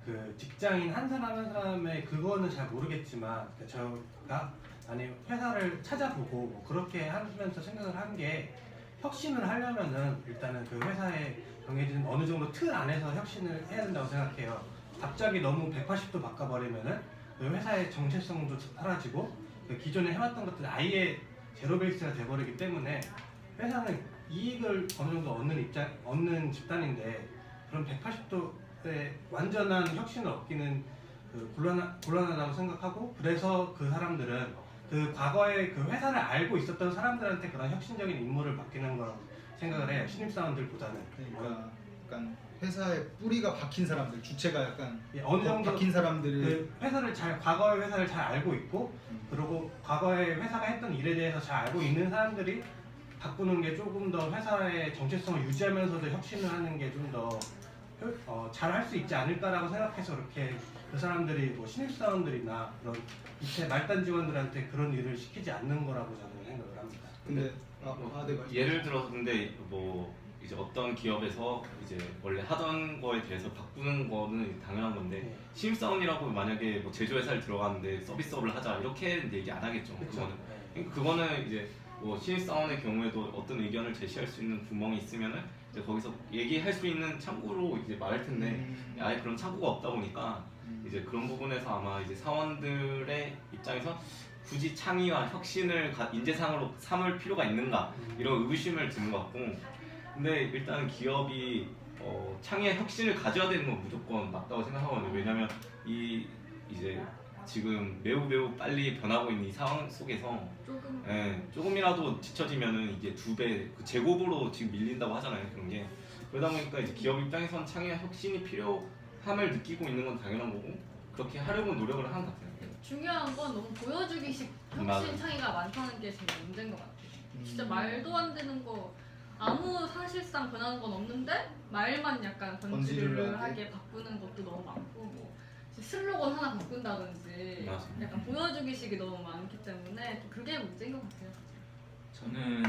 Speaker 5: 그 직장인 한 사람 한 사람의 그거는 잘 모르겠지만 제가 아니 회사를 찾아보고 뭐 그렇게 하면서 생각을 한 게 혁신을 하려면은 일단은 그 회사에 정해진 어느 정도 틀 안에서 혁신을 해야 된다고 생각해요. 갑자기 너무 180도 바꿔버리면은 그 회사의 정체성도 사라지고 그 기존에 해왔던 것들이 아예 제로 베이스가 돼버리기 때문에 회사는 이익을 어느 정도 얻는 집단인데 그런 180도의 완전한 혁신을 얻기는 그 곤란하다고 생각하고 그래서 그 사람들은 그 과거에 그 회사를 알고 있었던 사람들한테 그런 혁신적인 임무를 맡기는 거라고 생각을 해요. 신입사원들보다는.
Speaker 2: 그러니까 약간 회사의 뿌리가 박힌 사람들, 주체가 약간
Speaker 5: 어느 정도
Speaker 2: 박힌 사람들을
Speaker 5: 그 과거의 회사를 잘 알고 있고 그리고 과거의 회사가 했던 일에 대해서 잘 알고 있는 사람들이 바꾸는 게 조금 더 회사의 정체성을 유지하면서도 혁신을 하는 게 좀 더 잘 할 수 있지 않을까라고 생각해서 그렇게 그 사람들이 뭐 신입사원들이나 그런 밑에 말단 직원들한테 그런 일을 시키지 않는 거라고 저는 생각을 합니다.
Speaker 2: 근데 네,
Speaker 3: 예를 들어서 근데 뭐 이제 어떤 기업에서 이제 원래 하던 거에 대해서 바꾸는 거는 당연한 건데
Speaker 5: 네.
Speaker 3: 신입사원이라고 만약에 뭐 제조회사를 들어갔는데 서비스업을 하자 이렇게 얘기 안 하겠죠.
Speaker 5: 그쵸?
Speaker 3: 그거는 이제 뭐 신입사원의 경우에도 어떤 의견을 제시할 수 있는 구멍이 있으면은 이제 거기서 얘기할 수 있는 창구로 이제 말할 텐데 아예 그런 창구가 없다 보니까 이제 그런 부분에서 아마 이제 사원들의 입장에서 굳이 창의와 혁신을 인재상으로 삼을 필요가 있는가 이런 의구심을 드는 것 같고 근데 일단 기업이 창의와 혁신을 가져야 되는 건 무조건 맞다고 생각하거든요. 왜냐면 이제 지금 매우 빨리 변하고 있는 이 상황 속에서 조금이라도 뒤처지면은 이게 2배 그 제곱으로 지금 밀린다고 하잖아요. 그런 게 그러다 보니까 이제 기업 입장에서는 창의와 혁신이 필요함을 느끼고 있는 건 당연한 거고 그렇게 하려고 노력을 하는 것 같아요.
Speaker 4: 중요한 건 너무 보여주기식 혁신
Speaker 3: 맞아요.
Speaker 4: 창의가 많다는 게 제일 문제인 것 같아요. 진짜 말도 안 되는 거 아무 사실상 변하는 건 없는데 말만 약간 번지르르하게 바꾸는 것도 너무 많고 뭐 슬로건 하나 바꾼다든지
Speaker 3: 맞아요.
Speaker 4: 약간 보여주기식이 너무 많기 때문에 그게 문제인 것 같아요.
Speaker 1: 저는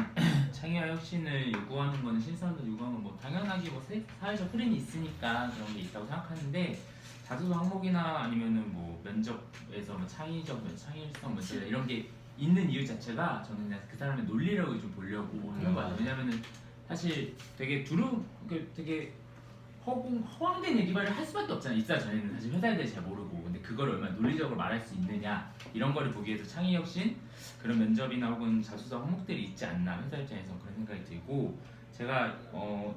Speaker 1: 창의와 혁신을 요구하는 거는 신사원들 요구하는 건 뭐 당연하게 뭐 사회적 흐름이 있으니까 그런 게 있다고 생각하는데 자소서 항목이나 아니면은 뭐 면접에서 뭐 창의성 문제 이런 게 있는 이유 자체가 저는 그냥 그 사람의 논리력을 좀 보려고 하는 거 같아요. 왜냐면은 사실 되게 되게 허황된 얘기를 할 수밖에 없잖아요. 입사 전에는 사실 회사에 대해 잘 모르고 근데 그걸 얼마나 논리적으로 말할 수 있느냐 이런 거를 보기 위해서 창의혁신 그런 면접이나 혹은 자소서 항목들이 있지 않나 회사 입장에서 그런 생각이 들고 제가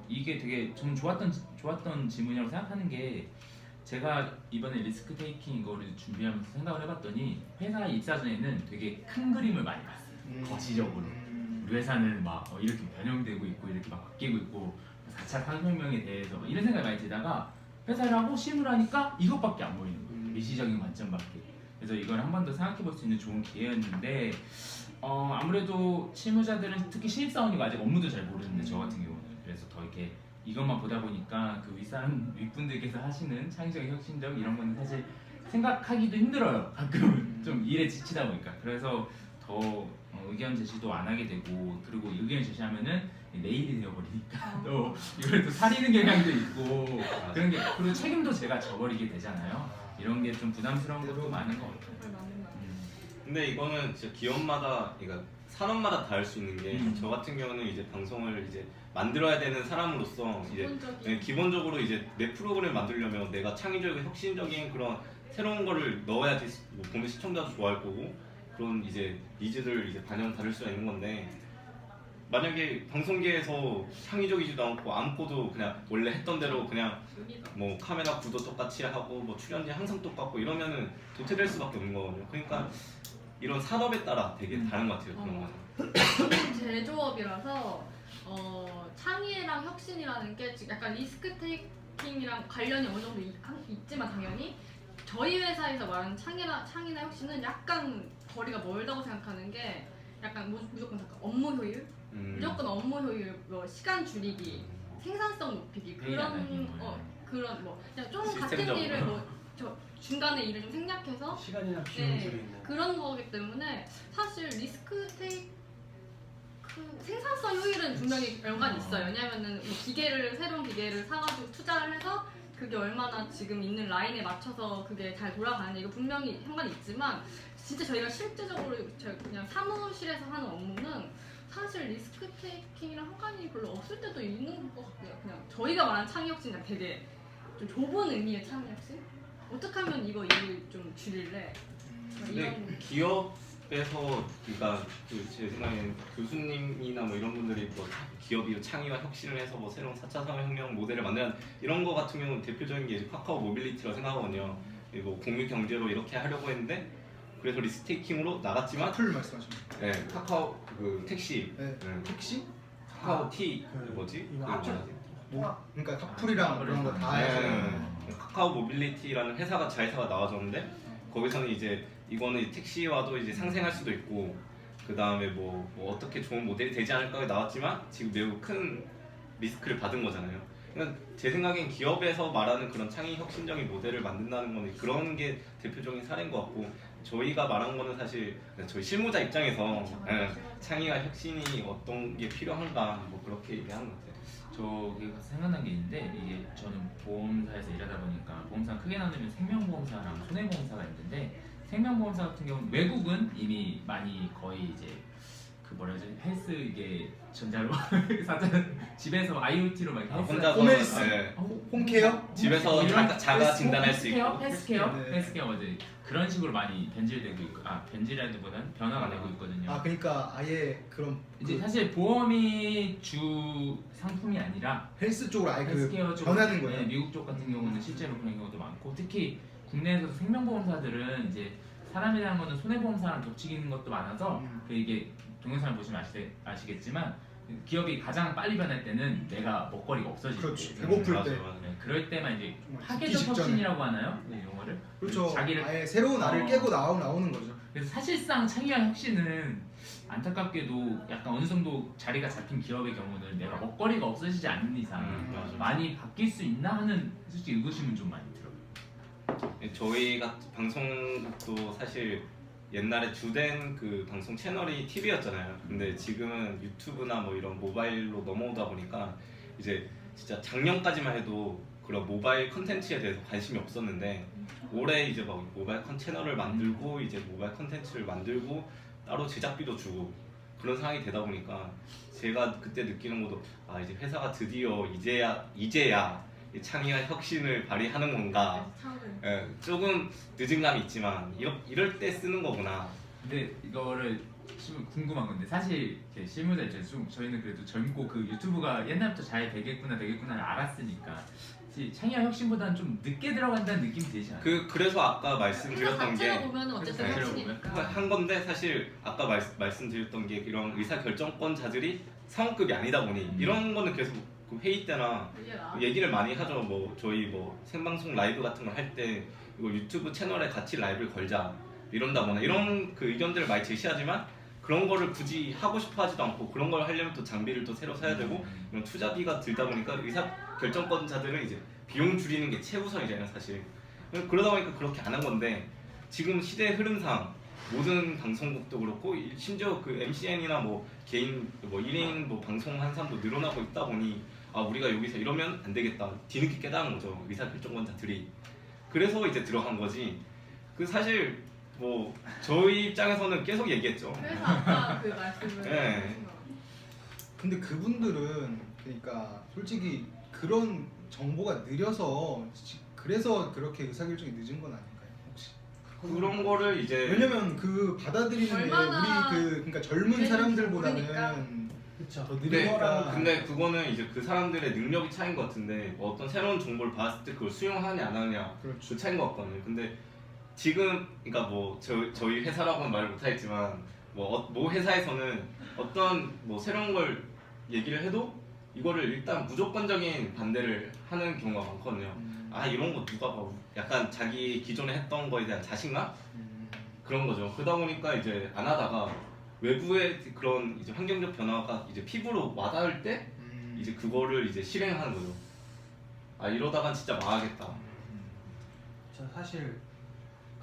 Speaker 1: 이게 되게 좀 좋았던 질문이라고 생각하는 게 제가 이번에 리스크 테이킹 이거를 준비하면서 생각을 해봤더니 회사 입사 전에는 되게 큰 그림을 많이 봤어요. 거시적으로. 우리 회사는 막 이렇게 변형되고 있고 이렇게 막 바뀌고 있고 4차 산업혁명에 대해서 막 이런 생각이 많이 들다가 회사를 하고 실무를 하니까 이것밖에 안 보이는 거예요. 미시적인 관점밖에. 그래서 이걸 한 번 더 생각해 볼 수 있는 좋은 기회였는데 아무래도 실무자들은 특히 신입사원이고 아직 업무도 잘 모르는데 저 같은 경우는 그래서 더 이렇게 이것만 보다 보니까 그 윗분들께서 하시는 창의적 혁신적 이런 거는 사실 생각하기도 힘들어요. 가끔은 좀 일에 지치다 보니까. 그래서 더 의견 제시도 안 하게 되고 그리고 의견 제시하면은 내일이 되어버리니까 또 이걸 또 사리는 경향도 있고 그런 게 그리고 책임도 제가 져버리게 되잖아요. 이런 게 좀 부담스러운 것도 많은 것 같아요.
Speaker 3: 근데 이거는 진짜 기업마다, 그러니까 산업마다 다를 수 있는 게 저 같은 경우는 이제 방송을 이제 만들어야 되는 사람으로서 이제 기본적으로 이제 내 프로그램 만들려면 내가 창의적이고 혁신적인 그런 새로운 거를 넣어야 뭐 보면 시청자도 좋아할 거고 그런 이제 니즈들 이제 반영받을 수가 있는 건데 만약에 방송계에서 창의적이지도 않고 아무것도 그냥 원래 했던 대로 그냥 뭐 카메라 구도 똑같이 하고 뭐 출연진 항상 똑같고 이러면은 도태될 수밖에 없는 거거든요. 그러니까 이런 산업에 따라 되게 다른 것 같아요. 그런 거는.
Speaker 4: 저는 제조업이라서 창의랑 혁신이라는 게 약간 리스크 테이킹이랑 관련이 어느 정도 있지만 당연히 저희 회사에서 말하는 창의나 혁신은 약간 거리가 멀다고 생각하는 게 약간 무조건 잠깐 업무 효율, 무조건 업무 효율, 뭐 시간 줄이기, 생산성 높이기 그런 뭐 그냥 좀 같은 일을 저 중간에 일을 좀 생략해서
Speaker 5: 시간이나 비용을 줄이는
Speaker 4: 그런 거기 때문에 사실 리스크 테이크 생산성 효율은 분명히 연관이 있어요. 왜냐면은 뭐 새로운 기계를 사가지고 투자를 해서 그게 얼마나 지금 있는 라인에 맞춰서 그게 잘 돌아가는지 이거 분명히 상관이 있지만 진짜 저희가 실제적으로 그냥 사무실에서 하는 업무는 사실 리스크 테이킹이랑 상관이 별로 없을 때도 있는 것 같아요. 그냥 저희가 말하는 창의 혁신은 되게 좀 좁은 의미의 창의 혁신? 어떻게 하면 이거 일 좀 줄일래?
Speaker 3: 근데 기업에서 그러니까 제 생각에는 교수님이나 뭐 이런 분들이 뭐 기업이 창의와 혁신을 해서 뭐 새로운 4차 산업혁명 모델을 만드는 이런 거 같은 경우는 대표적인 게 이제 카카오 모빌리티라고 생각하거든요. 뭐 공유 경제로 이렇게 하려고 했는데 그래서 리스테이킹으로 나갔지만
Speaker 2: 풀 말씀하시는
Speaker 3: 네, 카카오 그 택시
Speaker 2: 택시?
Speaker 3: 카카오 T 뭐지?
Speaker 5: 이거
Speaker 3: 그
Speaker 5: 앞쪽.
Speaker 3: 뭐지?
Speaker 2: 그러니까 카풀이랑 그런 거 다 해서
Speaker 3: 카카오 모빌리티라는 회사가 자회사가 나와줬는데 거기서는 이제 이거는 택시와도 이제 상생할 수도 있고 그 다음에 뭐 어떻게 좋은 모델이 되지 않을까 나왔지만 지금 매우 큰 리스크를 받은 거잖아요. 그러니까 제 생각엔 기업에서 말하는 그런 창의 혁신적인 모델을 만든다는 거는 그런 게 대표적인 사례인 것 같고 저희가 말한 거는 사실 저희 실무자 입장에서 창의와 혁신이 어떤 게 필요한가 뭐 그렇게 얘기하는 것 같아요.
Speaker 1: 저기 생각난 게 있는데 이게 저는 보험사에서 일하다 보니까 보험사 크게 나누면 생명보험사랑 손해보험사가 있는데 생명보험사 같은 경우는 외국은 이미 많이 거의 이제 그 뭐라 하지 헬스 이게 전자로 집에서 IoT로 막
Speaker 3: 혼자서
Speaker 2: 홈헬스?
Speaker 3: 네.
Speaker 2: 홈케어?
Speaker 3: 집에서 자가 진단할 수 있고
Speaker 1: 헬스케어
Speaker 2: 네.
Speaker 1: 헬스케어 맞아요. 그런 식으로 많이 변질되고 있고 변질이라기보다는 변화가 되고 있거든요.
Speaker 2: 아 그러니까 아예 그런
Speaker 1: 이제 사실 보험이 주 상품이 아니라
Speaker 2: 헬스 쪽으로 아예 그
Speaker 1: 헬스케어 쪽
Speaker 2: 변하는 거예요.
Speaker 1: 네, 미국 쪽 같은 경우는 실제로 그런 경우도 많고 특히 국내에서 생명보험사들은 이제 사람이라는 거는 손해보험사랑 겹치는 것도 많아서 그 이게 동영상을 보시면 아시겠지만 기업이 가장 빨리 변할 때는 내가 먹거리가 없어지고
Speaker 2: 그렇지. 배고플
Speaker 3: 맞아,
Speaker 2: 때.
Speaker 3: 맞아.
Speaker 1: 네, 그럴 때만 이제
Speaker 2: 정말
Speaker 1: 파괴적
Speaker 2: 죽기 직전에.
Speaker 1: 혁신이라고 하나요? 네, 용어를
Speaker 2: 그렇죠.
Speaker 1: 자기를
Speaker 2: 아예 새로운 알을 깨고 나오는 거죠.
Speaker 1: 그래서 사실상 창의와 혁신은 안타깝게도 약간 어느 정도 자리가 잡힌 기업의 경우는 내가 먹거리가 없어지지 않는 이상
Speaker 3: 맞아.
Speaker 1: 많이 바뀔 수 있나 하는 솔직히 의구심은 좀 많이 들어요.
Speaker 3: 저희가 방송국도 사실 옛날에 주된 그 방송 채널이 TV였잖아요. 근데 지금은 유튜브나 뭐 이런 모바일로 넘어오다 보니까 이제 진짜 작년까지만 해도 그런 모바일 컨텐츠에 대해서 관심이 없었는데 올해 이제 막 모바일 채널을 만들고 이제 모바일 컨텐츠를 만들고 따로 제작비도 주고 그런 상황이 되다 보니까 제가 그때 느끼는 것도 아 이제 회사가 드디어 이제야 이 창의와 혁신을 발휘하는 건가. 예, 조금 늦은 감이 있지만 이럴 때 쓰는 거구나.
Speaker 1: 근데 이거를 궁금한 건데 사실 실무자 입장에서 좀 저희는 그래도 젊고 그 유튜브가 옛날부터 잘 되겠구나를 알았으니까 마치 창의적 혁신보다는 좀 늦게 들어간다는 느낌이 들지 않아요?
Speaker 3: 그래서 아까
Speaker 4: 회사
Speaker 3: 말씀드렸던 게
Speaker 4: 자체로 보면 어쨌든
Speaker 1: 자체로
Speaker 4: 혁신이니까.
Speaker 3: 한 건데 사실 아까 말씀드렸던 게 이런 의사 결정권자들이 상업급이 아니다 보니 이런 거는 계속 그 회의 때나
Speaker 4: 이게 나.
Speaker 3: 얘기를 많이 하죠. 뭐 저희 뭐 생방송 라이브 같은 걸 할 때 이거 유튜브 채널에 같이 라이브를 걸자 이런다거나 이런 그 의견들을 많이 제시하지만 그런 거를 굳이 하고 싶어 하지도 않고 그런 걸 하려면 또 장비를 또 새로 사야 되고 이런 투자비가 들다 보니까 의사 결정권자들은 이제 비용 줄이는 게 최우선이잖아요 사실. 그러다 보니까 그렇게 안 한 건데 지금 시대의 흐름상 모든 방송국도 그렇고 심지어 그 MCN이나 뭐 개인 뭐 1인 뭐 방송한 사람도 늘어나고 있다 보니 아 우리가 여기서 이러면 안 되겠다 뒤늦게 깨달은 거죠 의사결정권자들이. 그래서 이제 들어간 거지. 그 사실 뭐 저희 입장에서는 계속 얘기했죠.
Speaker 4: 그래서 아까 그 말씀을
Speaker 3: 네.
Speaker 4: 하신 거.
Speaker 2: 근데 그분들은 그러니까 솔직히 그런 정보가 느려서 그래서 그렇게 의사결정이 늦은 건 아닐까요? 혹시?
Speaker 3: 그런 거를 이제
Speaker 2: 왜냐면 그 받아들이는 게
Speaker 4: 얼마나
Speaker 2: 우리 그러니까 젊은
Speaker 4: 모르니까.
Speaker 2: 사람들보다는
Speaker 5: 그렇죠.
Speaker 2: 더
Speaker 3: 근데,
Speaker 2: 느리니까.
Speaker 3: 근데 그거는 이제 그 사람들의 능력이 차이인 것 같은데 뭐 어떤 새로운 정보를 받았을 때 그걸 수용하냐 안 하냐
Speaker 2: 그렇죠.
Speaker 3: 그 차이인 것 같거든요. 근데 지금 그러니까 뭐 저희 회사라고는 말을 못하겠지만 뭐 회사에서는 어떤 뭐 새로운 걸 얘기를 해도 이거를 일단 무조건적인 반대를 하는 경우가 많거든요. 아 이런 거 누가 봐 약간 자기 기존에 했던 거에 대한 자신감 그런 거죠. 그러다 보니까 이제 안 하다가 외부의 그런 이제 환경적 변화가 이제 피부로 와닿을 때 이제 그거를 이제 실행하는 거죠. 아 이러다간 진짜 망하겠다.
Speaker 5: 저 사실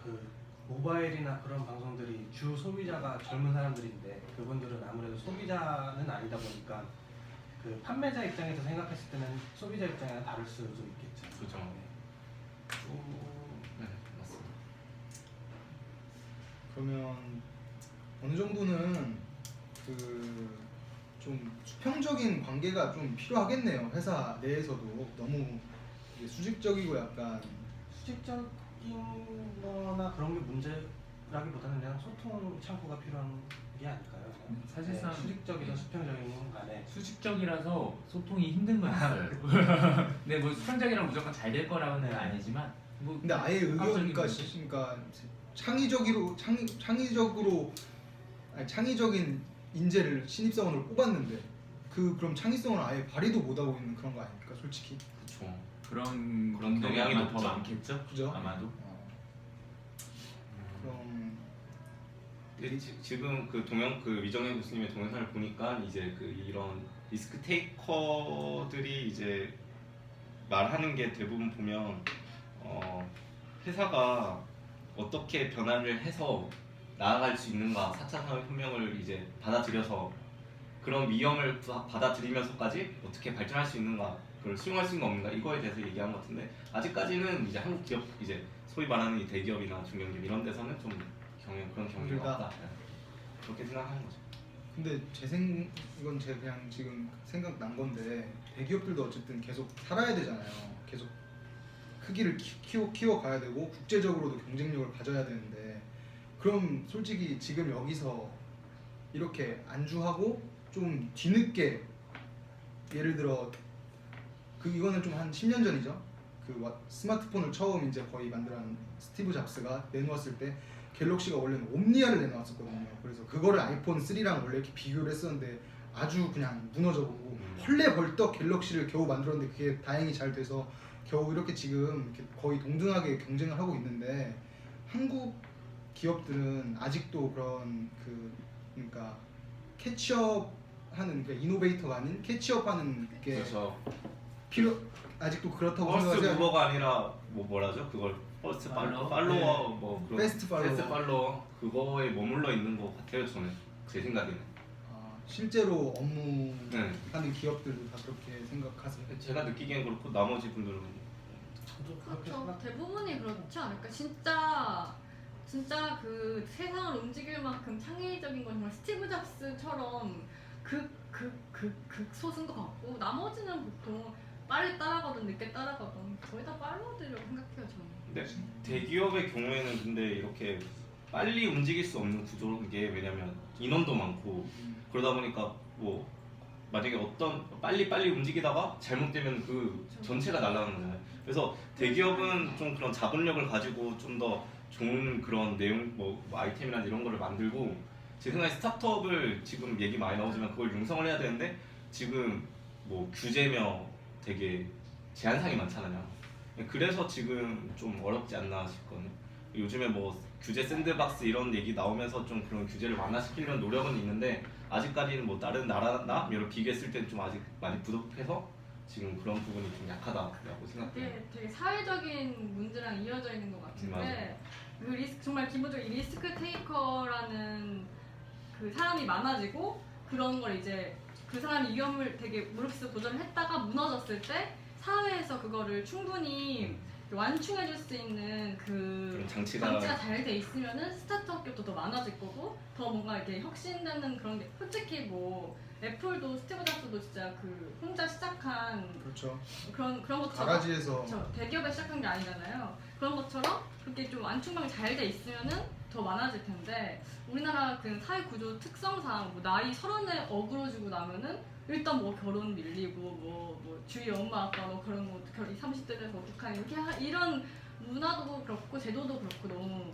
Speaker 5: 그 모바일이나 그런 방송들이 주 소비자가 젊은 사람들인데 그분들은 아무래도 소비자는 아니다 보니까 그 판매자 입장에서 생각했을 때는 소비자 입장이랑 다를 수도 있겠죠.
Speaker 3: 그죠.
Speaker 5: 네.
Speaker 3: 네 맞습니다.
Speaker 2: 그러면 어느 정도는 그 좀 수평적인 관계가 좀 필요하겠네요. 회사 내에서도 너무 이게 수직적이고 약간
Speaker 5: 수직적인 거나 그런 게 문제라기보다는 그냥 소통 창구가 필요한 게 아닐까요?
Speaker 1: 사실상
Speaker 5: 네, 수직적이든 수평적인 간에
Speaker 1: 수직적이라서 소통이 힘든 건 있어요. 근데 뭐 수평적이라면 무조건 잘 될 거라고는
Speaker 5: 네.
Speaker 1: 아니지만 뭐
Speaker 2: 근데 아예
Speaker 1: 합리적인
Speaker 2: 그러니까
Speaker 1: 문제.
Speaker 2: 그러니까 창의적인 인재를 신입사원을 뽑았는데 그럼 창의성을 아예 발휘도 못 하고 있는 그런 거 아닙니까, 솔직히?
Speaker 3: 그렇죠.
Speaker 1: 그런
Speaker 3: 그런
Speaker 1: 분들이
Speaker 3: 경향이
Speaker 1: 아마 더
Speaker 3: 높죠.
Speaker 1: 많겠죠.
Speaker 2: 그죠?
Speaker 1: 아마도.
Speaker 2: 그럼
Speaker 3: 지금 그 위정현 교수님의 동영상을 보니까 이제 그 이런 리스크 테이커들이 이제 말하는 게 대부분 보면 회사가 어떻게 변화를 해서 나아갈 수 있는가 4차 산업혁명을 이제 받아들여서 그런 위험을 받아들이면서까지 어떻게 발전할 수 있는가 그걸 수용할 수 있는 가 없는가 이거에 대해서 얘기한 것 같은데 아직까지는 이제 한국 기업 이제 소위 말하는 이 대기업이나 중견기업 이런 데서는 좀 그런 경향이
Speaker 2: 힘들다.
Speaker 3: 없다 그렇게 생각하는 거죠.
Speaker 2: 근데 이건 제 그냥 지금 생각난 건데 대기업들도 어쨌든 계속 살아야 되잖아요. 계속 크기를 키워 가야 되고 국제적으로도 경쟁력을 가져야 되는데 그럼 솔직히 지금 여기서 이렇게 안주하고 좀 뒤늦게 예를 들어 이거는 좀 한 10년 전이죠. 스마트폰을 처음 이제 거의 만들어낸 스티브 잡스가 내놓았을 때 갤럭시가 원래는 옴니아를 내놓았었거든요. 그래서 그거를 아이폰 3랑 원래 이렇게 비교를 했었는데 아주 그냥 무너져보고 헐레벌떡 갤럭시를 겨우 만들었는데 그게 다행히 잘 돼서 겨우 이렇게 지금 이렇게 거의 동등하게 경쟁을 하고 있는데 한국 기업들은 아직도 그런 그러니까 캐치업하는 그러니까 이노베이터가 아닌 캐치업하는 게
Speaker 3: 그래서
Speaker 2: 아직도 그렇다고
Speaker 3: 퍼스트
Speaker 2: 생각하세요?
Speaker 3: 무버가 아니라 뭐라죠? 그걸 퍼스트
Speaker 1: 팔로워?
Speaker 3: 팔로워 뭐 그런
Speaker 2: 패스트 팔로워.
Speaker 3: 패스트 팔로워 그거에 머물러 있는 것 같아요 저는 제 생각에는.
Speaker 2: 실제로 업무하는
Speaker 3: 네.
Speaker 2: 기업들도 다 그렇게 생각하세요?
Speaker 3: 제가 느끼기엔 그렇고 나머지 분들은
Speaker 5: 저도 그렇게
Speaker 4: 그렇죠.
Speaker 5: 생각.
Speaker 4: 대부분이 그렇지 않을까? 진짜 그 세상을 움직일 만큼 창의적인 건 정말 스티브 잡스처럼 극소수인 것 같고 나머지는 보통 빨리 따라가든 늦게 따라가든 거의 다 팔로워들이라고 생각해요 저는.
Speaker 3: 근데 대기업의 경우에는 근데 이렇게 빨리 움직일 수 없는 구조인 게 왜냐면 인원도 많고 그러다 보니까 뭐 만약에 어떤 빨리 움직이다가 잘못되면 그 전체가 날아가는 거잖아요. 그래서 대기업은 좀 그런 자본력을 가지고 좀 더 좋은 그런 내용 뭐 아이템이나 이런 거를 만들고, 제 생각에 스타트업을 지금 얘기 많이 나오지만 그걸 융성을 해야 되는데 지금 뭐 규제며 되게 제한상이 많잖아요. 그래서 지금 좀 어렵지 않나 싶거든요. 요즘에 뭐 규제 샌드박스 이런 얘기 나오면서 좀 그런 규제를 완화시키려는 노력은 있는데 아직까지는 뭐 다른 나라나 여러 비교했을 때는 좀 아직 많이 부족해서 지금 그런 부분이 좀 약하다고 생각해요.
Speaker 4: 이게 되게 사회적인 문제랑 이어져 있는 것 같은데 그 정말 기본적으로 이 리스크 테이커라는 그 사람이 많아지고 그런 걸 이제 그 사람이 위험을 되게 무릅쓰고 도전을 했다가 무너졌을 때 사회에서 그거를 충분히 완충해줄 수 있는 그
Speaker 3: 그런 장치가
Speaker 4: 잘 돼 있으면은 스타트업 기업도 더 많아질 거고 더 뭔가 이렇게 혁신되는 그런 게 솔직히 뭐 애플도 스티브 잡스도 진짜 그 혼자 시작한
Speaker 2: 그렇죠.
Speaker 4: 그런 것처럼
Speaker 2: 가라지에서
Speaker 4: 그렇죠. 대기업에 시작한 게 아니잖아요. 그런 것처럼 그렇게 좀 완충망이 잘 돼 있으면은 더 많아질 텐데 우리나라 그 사회 구조 특성상 뭐 나이 30에 어그러지고 나면은 일단 뭐 결혼 밀리고 뭐 주위 엄마 아빠 뭐 그런 거 30대 돼서 어떡하니 이렇게 이런 문화도 그렇고 제도도 그렇고 너무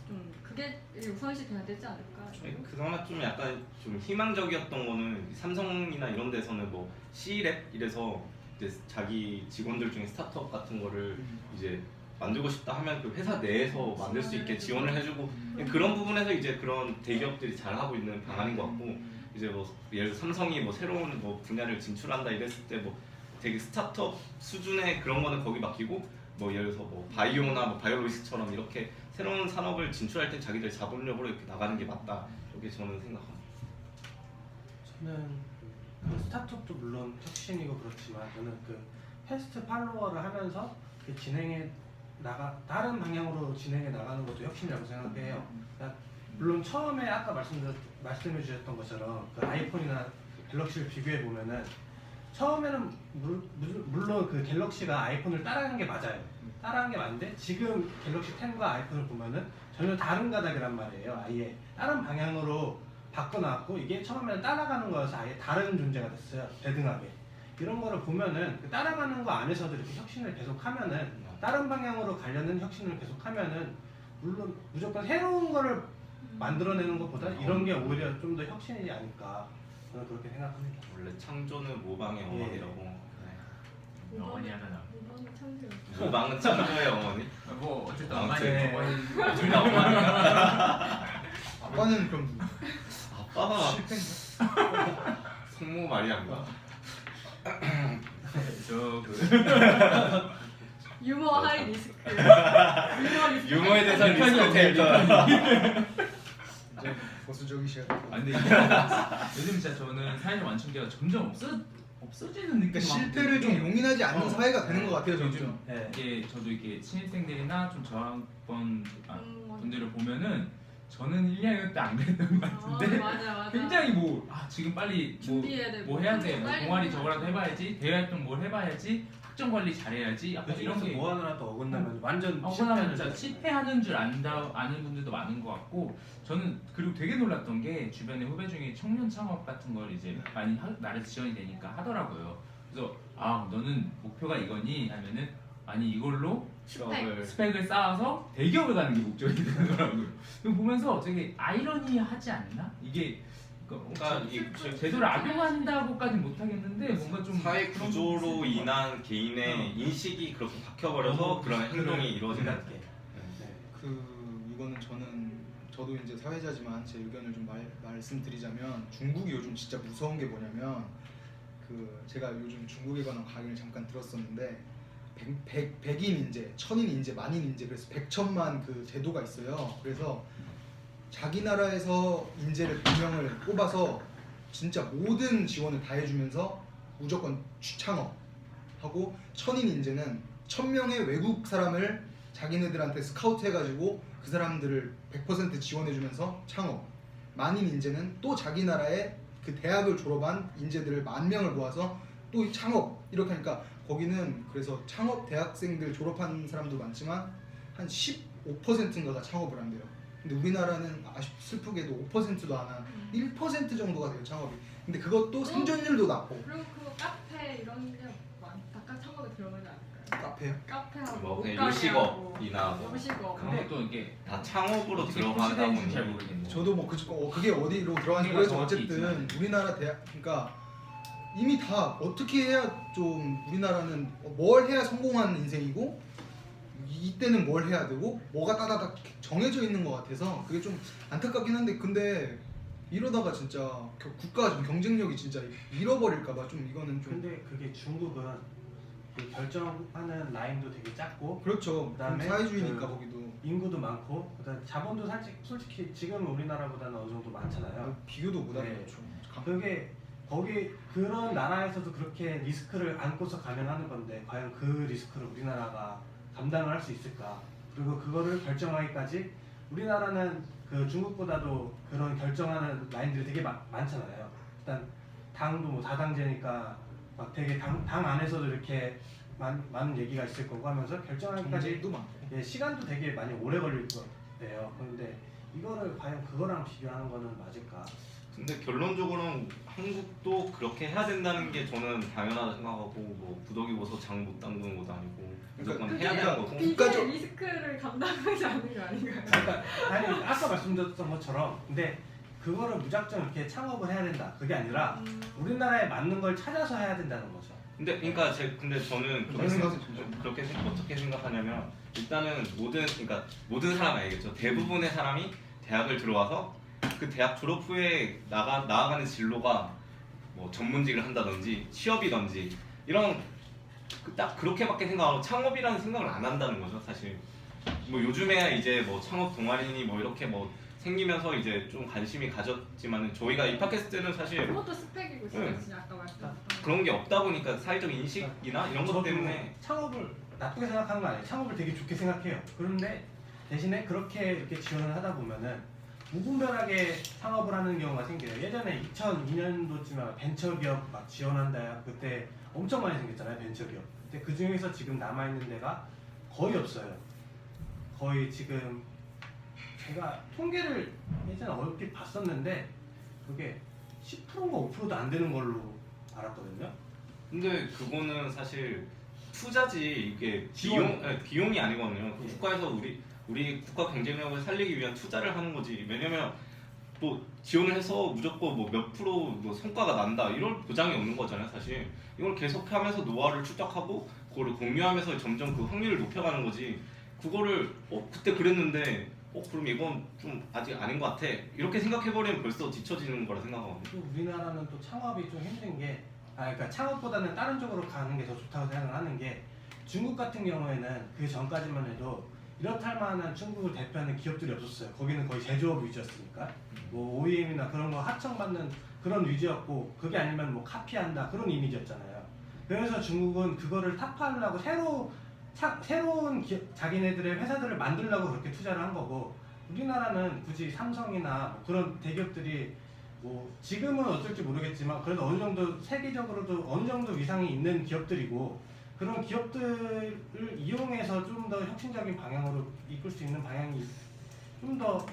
Speaker 4: 좀 그게 우선시 돼야 되지 않을까.
Speaker 3: 그나마 좀 약간 좀 희망적이었던 거는 삼성이나 이런 데서는 뭐 C랩 이래서 이제 자기 직원들 중에 스타트업 같은 거를 이제 만들고 싶다 하면 그 회사 내에서 만들 수 있게 지원을 해주고 그런 부분에서 이제 그런 대기업들이 잘 하고 있는 방안인 것 같고, 이제 뭐 예를 들어 삼성이 뭐 새로운 뭐 분야를 진출한다 이랬을 때 뭐 되게 스타트업 수준의 그런 거는 거기 맡기고 뭐 예를 들어서 뭐 바이오나 뭐 바이오로직스처럼 이렇게 새로운 산업을 진출할 때 자기들 자본력으로 이렇게 나가는 게 맞다. 이게 저는 생각합니다.
Speaker 5: 저는 그 스타트업도 물론 혁신이고 그렇지만 저는 그 패스트 팔로워를 하면서 그 진행해 다른 방향으로 진행해 나가는 것도 혁신이라고 생각해요. 그러니까 물론 처음에 아까 말씀해 주셨던 것처럼 그 아이폰이나 갤럭시를 비교해 보면은 처음에는 물론 그 갤럭시가 아이폰을 따라간 게 맞아요. 따라한 게 맞는데 지금 갤럭시 10과 아이폰을 보면은 전혀 다른 가닥이란 말이에요. 아예 다른 방향으로 바꿔놨고 이게 처음에는 따라가는 거여서 아예 다른 존재가 됐어요. 대등하게. 이런 거를 보면은 그 따라가는 거 안에서도 이렇게 혁신을 계속하면은 다른 방향으로 가려는 혁신을 계속하면은 물론 무조건 새로운 거를 만들어내는 것보다 이런 게 오히려 좀 더 혁신이지 않을까 저는 그렇게 생각합니다.
Speaker 3: 원래 창조는 모방의 어머니라고.
Speaker 1: 어머니 하나 나.
Speaker 3: 모방은 창조의 어머니.
Speaker 1: 뭐 어쨌든
Speaker 3: 아무튼.
Speaker 1: 어머니 둘 다 어머니가.
Speaker 2: 아빠는 그럼
Speaker 3: 아빠가
Speaker 2: 실패인가?
Speaker 3: 성모 마리아인가?
Speaker 4: 유머 하이 리스크.
Speaker 3: 유머에 대해서 리스크 테이커.
Speaker 2: 이제 보수적이셔야 될 것
Speaker 1: 아
Speaker 2: 같아요.
Speaker 1: 근데 요즘 진짜 저는 사회적 완충제가 점점 없어지는 느낌이
Speaker 2: 그러니까 실패를 좀 용인하지 않는 사회가 되는 것 같아요,
Speaker 1: 요즘
Speaker 2: 점점.
Speaker 5: 네.
Speaker 1: 이게 저도 이게 신입생들이나 좀 저학번 분들을 보면은 저는 1, 2학년 때 안 그랬던 것 같은데
Speaker 4: 맞아.
Speaker 1: 굉장히 지금 빨리
Speaker 4: 준비해야 되고
Speaker 1: 뭐 해야 돼, 뭐
Speaker 4: 빨리
Speaker 1: 동아리
Speaker 4: 해야
Speaker 1: 저거라도
Speaker 4: 돼.
Speaker 1: 해봐야지, 대외활동 뭘 해봐야지, 학점 관리 잘해야지, 약간 이런
Speaker 5: 그래서
Speaker 1: 게
Speaker 5: 뭐 하나라도 어긋나면 완전
Speaker 1: 어긋나면
Speaker 5: 실패하는
Speaker 1: 진짜 실패하는 줄 아는 분들도 많은 것 같고, 저는 그리고 되게 놀랐던 게 주변에 후배 중에 청년 창업 같은 걸 이제 많이 나라에서 지원이 되니까 하더라고요. 그래서 너는 목표가 이거니 하면은 아니 이걸로 스펙을 쌓아서 대기업을 가는 게 목적이 되더라고요. 이거 보면서 되게 아이러니하지 않나? 이게
Speaker 3: 그러니까 이
Speaker 1: 제도를 악용한다고까지 못하겠는데 뭔가 좀
Speaker 3: 사회
Speaker 1: 그런
Speaker 3: 구조로
Speaker 1: 부분이 있을 것
Speaker 3: 인한 개인의 인식이 그렇게 박혀버려서 그런 행동이 이루어진다는 게.
Speaker 2: 이거는 저도 이제 사회자지만 제 의견을 좀 말씀드리자면 중국이 요즘 진짜 무서운 게 뭐냐면 제가 요즘 중국에 관한 강의를 잠깐 들었었는데 100인 인재, 1000인 인재, 만인 인재 그래서 100천만 그 제도가 있어요. 그래서 자기 나라에서 인재를 100명을 뽑아서 진짜 모든 지원을 다 해주면서 무조건 창업하고 1000인 인재는 1000명의 외국 사람을 자기네들한테 스카우트 해가지고 그 사람들을 100% 지원해주면서 창업. 만인 인재는 또 자기 나라의 그 대학을 졸업한 인재들을 10,000명을 모아서 또 창업 이렇게 하니까 거기는 그래서 창업 대학생들 졸업한 사람도 많지만 한 15%인가가 창업을 한대요. 근데 우리나라는 슬프게도 5%도 안 한 1% 정도가 돼요 창업이. 근데 그것도 생존율도 낮고.
Speaker 4: 그리고 그 카페 이런 게 약간 창업에 들어가지 않을까요?
Speaker 2: 카페요?
Speaker 4: 카페하고
Speaker 3: 뭐 그냥
Speaker 4: 옷가게하고
Speaker 3: 요식업이나 뭐
Speaker 4: 요식업.
Speaker 1: 그런 것도 이게
Speaker 3: 다 창업으로
Speaker 1: 어떻게
Speaker 3: 들어가다
Speaker 1: 표시되는지
Speaker 3: 보니
Speaker 1: 잘 모르겠네요.
Speaker 2: 저도 뭐 그게 어디로 들어가는지
Speaker 1: 의미가
Speaker 2: 모르겠지만
Speaker 1: 정확히
Speaker 2: 어쨌든
Speaker 1: 있지만.
Speaker 2: 우리나라 대학 그러니까 이미 다 어떻게 해야 좀 우리나라는 뭘 해야 성공하는 인생이고 이때는 뭘 해야 되고 뭐가 따다닥 정해져 있는 것 같아서 그게 좀 안타깝긴 한데 근데 이러다가 진짜 국가 좀 경쟁력이 진짜 잃어버릴까봐 좀 이거는 좀
Speaker 5: 근데 그게 중국은 그 결정하는 라인도 되게 작고
Speaker 2: 그렇죠.
Speaker 5: 그다음에
Speaker 2: 사회주의니까
Speaker 5: 그
Speaker 2: 거기도
Speaker 5: 인구도 많고 그다음 자본도 솔직히 지금 우리나라보다는 어느 정도 많잖아요.
Speaker 2: 비교도 못하게
Speaker 5: 네.
Speaker 2: 그렇죠.
Speaker 5: 그게 거기 그런 나라에서도 그렇게 리스크를 안고서 가면 하는 건데 과연 그 리스크를 우리나라가 감당을 할 수 있을까? 그리고 그거를 결정하기까지 우리나라는 그 중국보다도 그런 결정하는 라인들이 되게 많잖아요. 일단 당도 뭐 다당제니까 막 되게 당 안에서도 이렇게 많은 얘기가 있을 거고 하면서 결정하기까지
Speaker 2: 경쟁도 많고.
Speaker 5: 예, 시간도 되게 많이 오래 걸릴 거예요. 그런데 이거를 과연 그거랑 비교하는 거는 맞을까?
Speaker 3: 근데 결론적으로는 한국도 그렇게 해야 된다는 게 저는 당연하다 생각하고 뭐 구더기 벗어 장 못 담그는 것도 아니고 무조건
Speaker 4: 그게
Speaker 3: 해야 되는 거고
Speaker 4: 비계
Speaker 2: 국가적-
Speaker 4: 리스크를 감당하지 않는 거 아닌가요?
Speaker 5: 그러니까 아니 아까 말씀드렸던 것처럼 근데 그거를 무작정 이렇게 창업을 해야 된다 그게 아니라 우리나라에 맞는 걸 찾아서 해야 된다는 거죠.
Speaker 3: 근데 그러니까 근데 저는 그렇게
Speaker 2: 말씀하세요.
Speaker 3: 어떻게 생각하냐면 일단은 모든 사람 알겠죠. 대부분의 사람이 대학을 들어와서 그 대학 졸업 후에 나아가는 진로가 뭐 전문직을 한다든지 취업이든지 이런 딱 그렇게밖에 생각하고 창업이라는 생각을 안 한다는 거죠 사실. 뭐 요즘에야 이제 뭐 창업 동아리니 뭐 이렇게 뭐 생기면서 이제 좀 관심이 가졌지만은 저희가 입학했을 때는 사실
Speaker 4: 그것도 스펙이고
Speaker 3: 네.
Speaker 4: 진짜 아까 말씀하셨던
Speaker 3: 그런 게 없다 보니까 사회적 인식이나 이런 것
Speaker 5: 저도
Speaker 3: 때문에
Speaker 5: 창업을 나쁘게 생각하는 건 아니에요. 창업을 되게 좋게 생각해요. 그런데 대신에 그렇게 이렇게 지원을 하다 보면은 무분별하게 창업을 하는 경우가 생겨요. 예전에 2002년도쯤에 벤처기업 막 지원한다 그때 엄청 많이 생겼잖아요. 벤처기업. 근데 그 중에서 지금 남아 있는 데가 거의 없어요. 거의 지금 제가 통계를 예전에 어렵게 봤었는데 그게 10%인가 5%도 안 되는 걸로 알았거든요.
Speaker 3: 근데 그거는 사실 투자지 이게
Speaker 5: 지원.
Speaker 3: 비용이 아니거든요.
Speaker 5: 예.
Speaker 3: 국가에서 우리 국가 경쟁력을 살리기 위한 투자를 하는 거지. 왜냐면 뭐 지원을 해서 무조건 뭐 몇 프로 뭐 성과가 난다 이런 보장이 없는 거잖아요. 사실 이걸 계속하면서 노하우를 축적하고 그거를 공유하면서 점점 그 확률을 높여가는 거지. 그거를 그때 그랬는데 그럼 이건 좀 아직 아닌 것 같아 이렇게 생각해버리면 벌써 뒤처지는 거라 생각하거든요.
Speaker 5: 또 우리나라는 또 창업이 좀 힘든 게 그러니까 창업보다는 다른 쪽으로 가는 게 더 좋다고 생각을 하는 게 중국 같은 경우에는 그 전까지만 해도 이렇다 할 만한 중국을 대표하는 기업들이 없었어요. 거기는 거의 제조업 위주였으니까 뭐 OEM이나 그런 거 하청받는 그런 위주였고 그게 아니면 뭐 카피한다 그런 이미지였잖아요. 그래서 중국은 그거를 타파하려고 새로운 자기네들의 회사들을 만들려고 그렇게 투자를 한 거고 우리나라는 굳이 삼성이나 뭐 그런 대기업들이 뭐 지금은 어쩔지 모르겠지만 그래도 어느 정도 세계적으로도 어느 정도 위상이 있는 기업들이고 그런 기업들을 이용해서 좀 더 혁신적인 방향으로 이끌 수 있는 방향이 좀 더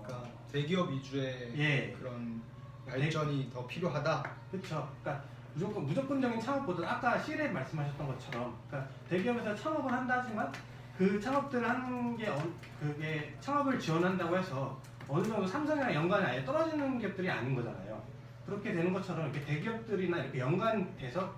Speaker 2: 그러니까 대기업 위주의
Speaker 5: 예.
Speaker 2: 그런 발전이 더 필요하다.
Speaker 5: 그렇죠. 그러니까 무조건적인 창업보다 아까 실에 말씀하셨던 것처럼 그러니까 대기업에서 창업을 한다 하지만 그 창업들을 하는 게 그게 창업을 지원한다고 해서 어느 정도 삼성이랑 연관이 아예 떨어지는 기업들이 아닌 거잖아요. 그렇게 되는 것처럼 이렇게 대기업들이나 이렇게 연관돼서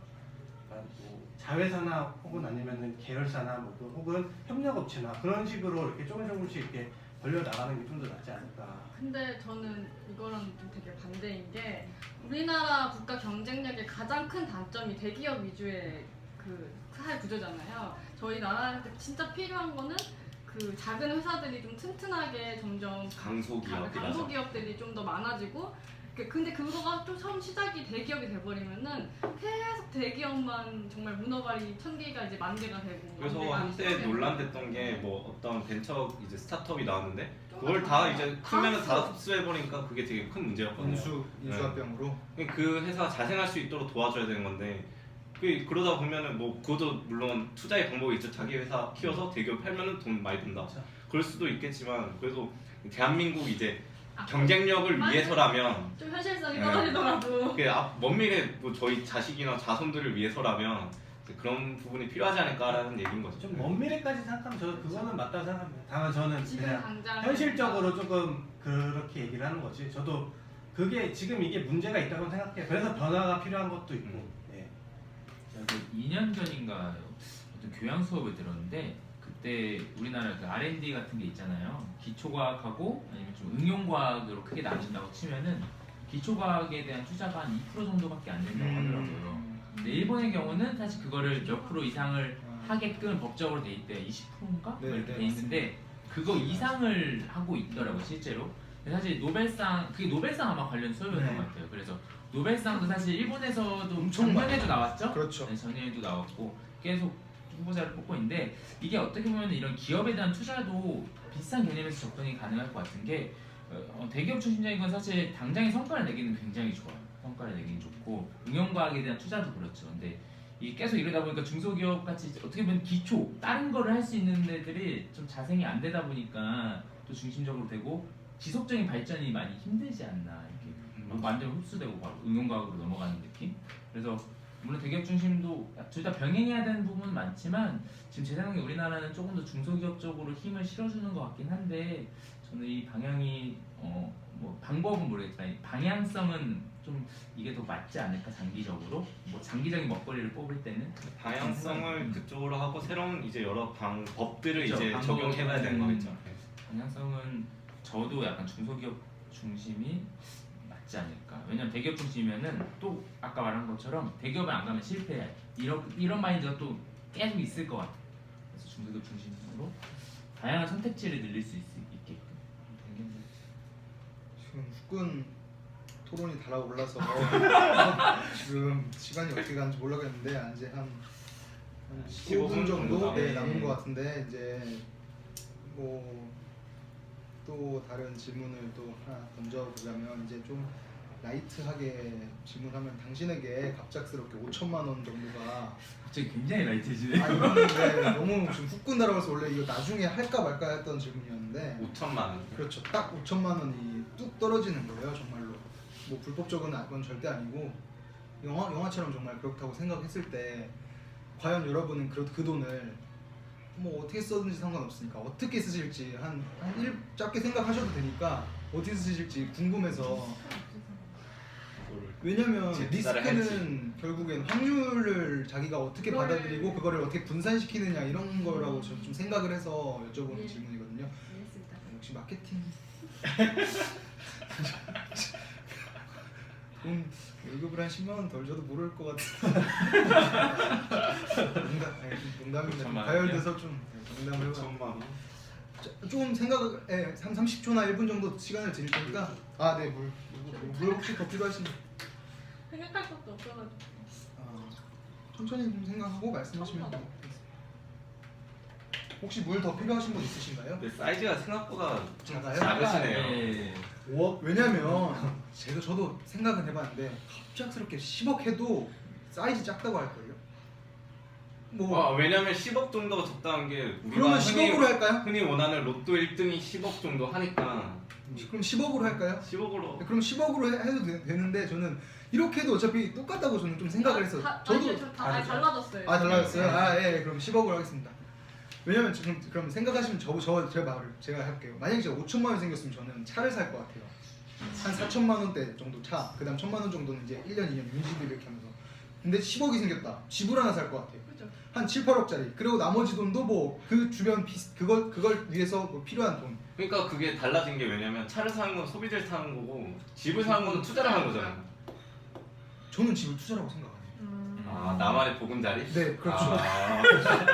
Speaker 5: 뭐 자회사나 혹은 아니면은 계열사나 뭐 혹은 협력업체나 그런 식으로 이렇게 조금씩 이렇게 벌려 나가는 게 좀 더 낫지 않을까.
Speaker 4: 근데 저는 이거랑 좀 되게 반대인 게 우리나라 국가 경쟁력의 가장 큰 단점이 대기업 위주의 그 사회 구조잖아요. 저희 나라한테 진짜 필요한 거는 그 작은 회사들이 좀 튼튼하게 점점 강소기업들이 좀 더 많아지고 근데 그거가 또 처음 시작이 대기업이 돼버리면은 계속 대기업만 정말 문어발이 1000개가 이제 10,000개가 되고
Speaker 3: 그래서
Speaker 4: 만개가
Speaker 3: 한때
Speaker 4: 되고
Speaker 3: 논란됐던 게 뭐 어떤 벤처 이제 스타트업이 나왔는데
Speaker 4: 좀
Speaker 3: 그걸
Speaker 4: 더
Speaker 3: 다 이제 크면은 다
Speaker 4: 흡수.
Speaker 3: 흡수해버리니까 그게 되게 큰 문제였거든요.
Speaker 2: 인수합병으로.
Speaker 3: 그 회사가 자생할 수 있도록 도와줘야 되는 건데 그러다 보면은 뭐 그것도 물론 투자의 방법이 있죠. 자기 회사 키워서 대기업 팔면은 돈 많이 든다.
Speaker 5: 그렇죠.
Speaker 3: 그럴 수도 있겠지만 그래도 대한민국 이제 경쟁력을
Speaker 4: 맞아.
Speaker 3: 위해서라면
Speaker 4: 좀 현실성이
Speaker 3: 네.
Speaker 4: 떨어지더라도
Speaker 3: 먼 미래 뭐 저희 자식이나 자손들을 위해서라면 이제 그런 부분이 필요하지 않을까라는 얘기인 거죠.
Speaker 5: 좀 먼 미래까지 생각하면 저는 그거는 맞다고 생각합니다. 다만 저는
Speaker 4: 지금
Speaker 5: 그냥
Speaker 4: 당장
Speaker 5: 현실적으로 조금 그렇게 얘기를 하는 거지. 저도 그게 지금 이게 문제가 있다고 생각해요. 그래서 변화가 필요한 것도 있고. 예.
Speaker 1: 제가 그 2년 전인가 어떤 교양 수업을 들었는데 그때 우리나라 그 R&D 같은 게 있잖아요. 기초과학하고 아니면 좀 응용과학으로 크게 나뉜다고 치면은 기초과학에 대한 투자가 한 2% 정도밖에 안 된다고 하더라고요. 근데 일본의 경우는 사실 그거를 몇 프로 이상을 하게끔 법적으로 돼 있대요. 20%인가?
Speaker 2: 네,
Speaker 1: 이렇게
Speaker 2: 네,
Speaker 1: 돼 있는데 그거 이상을 하고 있더라고 실제로. 근데 사실 노벨상 그게 노벨상 아마 관련 수업이었던
Speaker 2: 네.
Speaker 1: 것 같아요. 그래서 노벨상도 사실 일본에서도
Speaker 2: 엄청
Speaker 1: 작년에도 나왔죠?
Speaker 2: 그렇죠.
Speaker 1: 네, 전에도 나왔고 계속 후보자를 뽑고 있는데 이게 어떻게 보면 이런 기업에 대한 투자도 비슷한 개념에서 접근이 가능할 것 같은 게 대기업 출신적인 건 사실 당장의 성과를 내기는 굉장히 좋아요. 성과를 내기는 좋고 응용과학에 대한 투자도 그렇죠. 근데 이게 계속 이러다 보니까 중소기업 같이 어떻게 보면 기초 다른 거를 할 수 있는 데들이 좀 자생이 안 되다 보니까 또 중심적으로 되고 지속적인 발전이 많이 힘들지 않나 이렇게 막 완전 흡수되고 바로 응용과학으로 넘어가는 느낌. 그래서 물론 대기업 중심도 둘 다 병행해야 되는 부분은 많지만 지금 제 생각에 우리나라는 조금 더 중소기업 쪽으로 힘을 실어주는 것 같긴 한데 저는 이 방향이 뭐 방법은 모르겠지만 이 방향성은 좀 이게 더 맞지 않을까 장기적으로 뭐 장기적인 먹거리를 뽑을 때는
Speaker 3: 방향성을 그쪽으로 하고 새로운 이제 여러 법들을
Speaker 1: 그렇죠.
Speaker 3: 이제 적용해봐야 되는 거겠죠.
Speaker 1: 방향성은 저도 약간 중소기업 중심이 맞지 않을까. 왜냐면 대기업 중심이면은 또 아까 말한 것처럼 대기업에 안 가면 실패해. 이런 마인드가 또 계속 있을 것 같아. 그래서 중소기업 중심으로 다양한 선택지를 늘릴 수 있게끔.
Speaker 2: 지금 후끈 토론이 달아올라서 지금 시간이 어떻게 가는지 몰라겠는데 이제 한 15분 정도 네, 남은 것 같은데 이제 뭐 또 다른 질문을 또 하나 던져보자면 이제 좀 라이트하게 질문하면 당신에게 갑작스럽게 5천만 원 정도가
Speaker 1: 갑자기 굉장히 라이트해지네.
Speaker 2: 이거는 네, 너무 지금 후끈 달아서 원래 이거 나중에 할까 말까 했던 질문이었는데
Speaker 3: 5천만 원.
Speaker 2: 그렇죠. 딱 5천만 원이 뚝 떨어지는 거예요, 정말로. 뭐 불법적은 건 절대 아니고 영화처럼 정말 그렇다고 생각했을 때 과연 여러분은 그 돈을 뭐 어떻게 쓰든지 상관없으니까 어떻게 쓰실지 짧게 생각하셔도 되니까 어떻게 쓰실지 궁금해서. 왜냐면 리스크는 결국엔 확률을 자기가 어떻게 받아들이고 그거를 어떻게 분산시키느냐 이런 거라고 저는 좀 생각을 해서 여쭤보는
Speaker 4: 네.
Speaker 2: 질문이거든요.
Speaker 4: 이해했습니다.
Speaker 2: 역시 마케팅. 월급을 한 10만 원 덜 줘도 모를 것 같아. 농담입니다. 좀 가열돼서 좀 농담을 해봐.
Speaker 3: 5천만 원.
Speaker 2: 좀 생각에 30초나 1분 정도 시간을 드릴 테니까 네, 물 혹시 더 필요하신가요?
Speaker 4: 생각할 것도 없어가지고.
Speaker 2: 천천히 좀 생각하고 말씀하시면 돼요. 혹시 물 더 필요하신 분 있으신가요?
Speaker 3: 근데 사이즈가 생각보다
Speaker 2: 작아요?
Speaker 3: 작으시네요.
Speaker 1: 네.
Speaker 2: 왜냐면 저도 생각은 해봤는데 갑작스럽게 10억 해도 사이즈 작다고 할걸요?
Speaker 3: 왜냐면 10억 정도가 적당한 게 우리가
Speaker 2: 그러면 10억으로 할까요?
Speaker 3: 흔히 원하는 로또 1등이 10억 정도 하니까
Speaker 2: 그럼 10억으로 할까요?
Speaker 3: 10억으로
Speaker 2: 그럼 10억으로 해도 되는데 저는 이렇게 해도 어차피 똑같다고 저는 좀 생각을 했어요.
Speaker 4: 저도 달라졌어요.
Speaker 2: 달라졌어요? 예, 그럼 10억으로 하겠습니다. 왜냐면 지금 그럼 생각하시면 제 말을 제가 할게요. 만약에 제가 5천만 원 생겼으면 저는 차를 살 것 같아요. 한 4천만 원대 정도 차, 그다음 1천만 원 정도는 이제 1년, 2년 유지비 이렇게 하면서. 근데 10억이 생겼다. 집을 하나 살 것 같아요.
Speaker 4: 그렇죠.
Speaker 2: 한 7, 8억짜리. 그리고 나머지 돈도 뭐 그 주변 그걸 위해서 뭐 필요한 돈.
Speaker 3: 그러니까 그게 달라진 게 왜냐면 차를 사는 건 소비재를 사는 거고 집을 사는 건 투자를 하는 거잖아요.
Speaker 2: 저는 집을 투자라고 생각해요.
Speaker 3: 나만의 보금자리?
Speaker 2: 네, 그렇죠.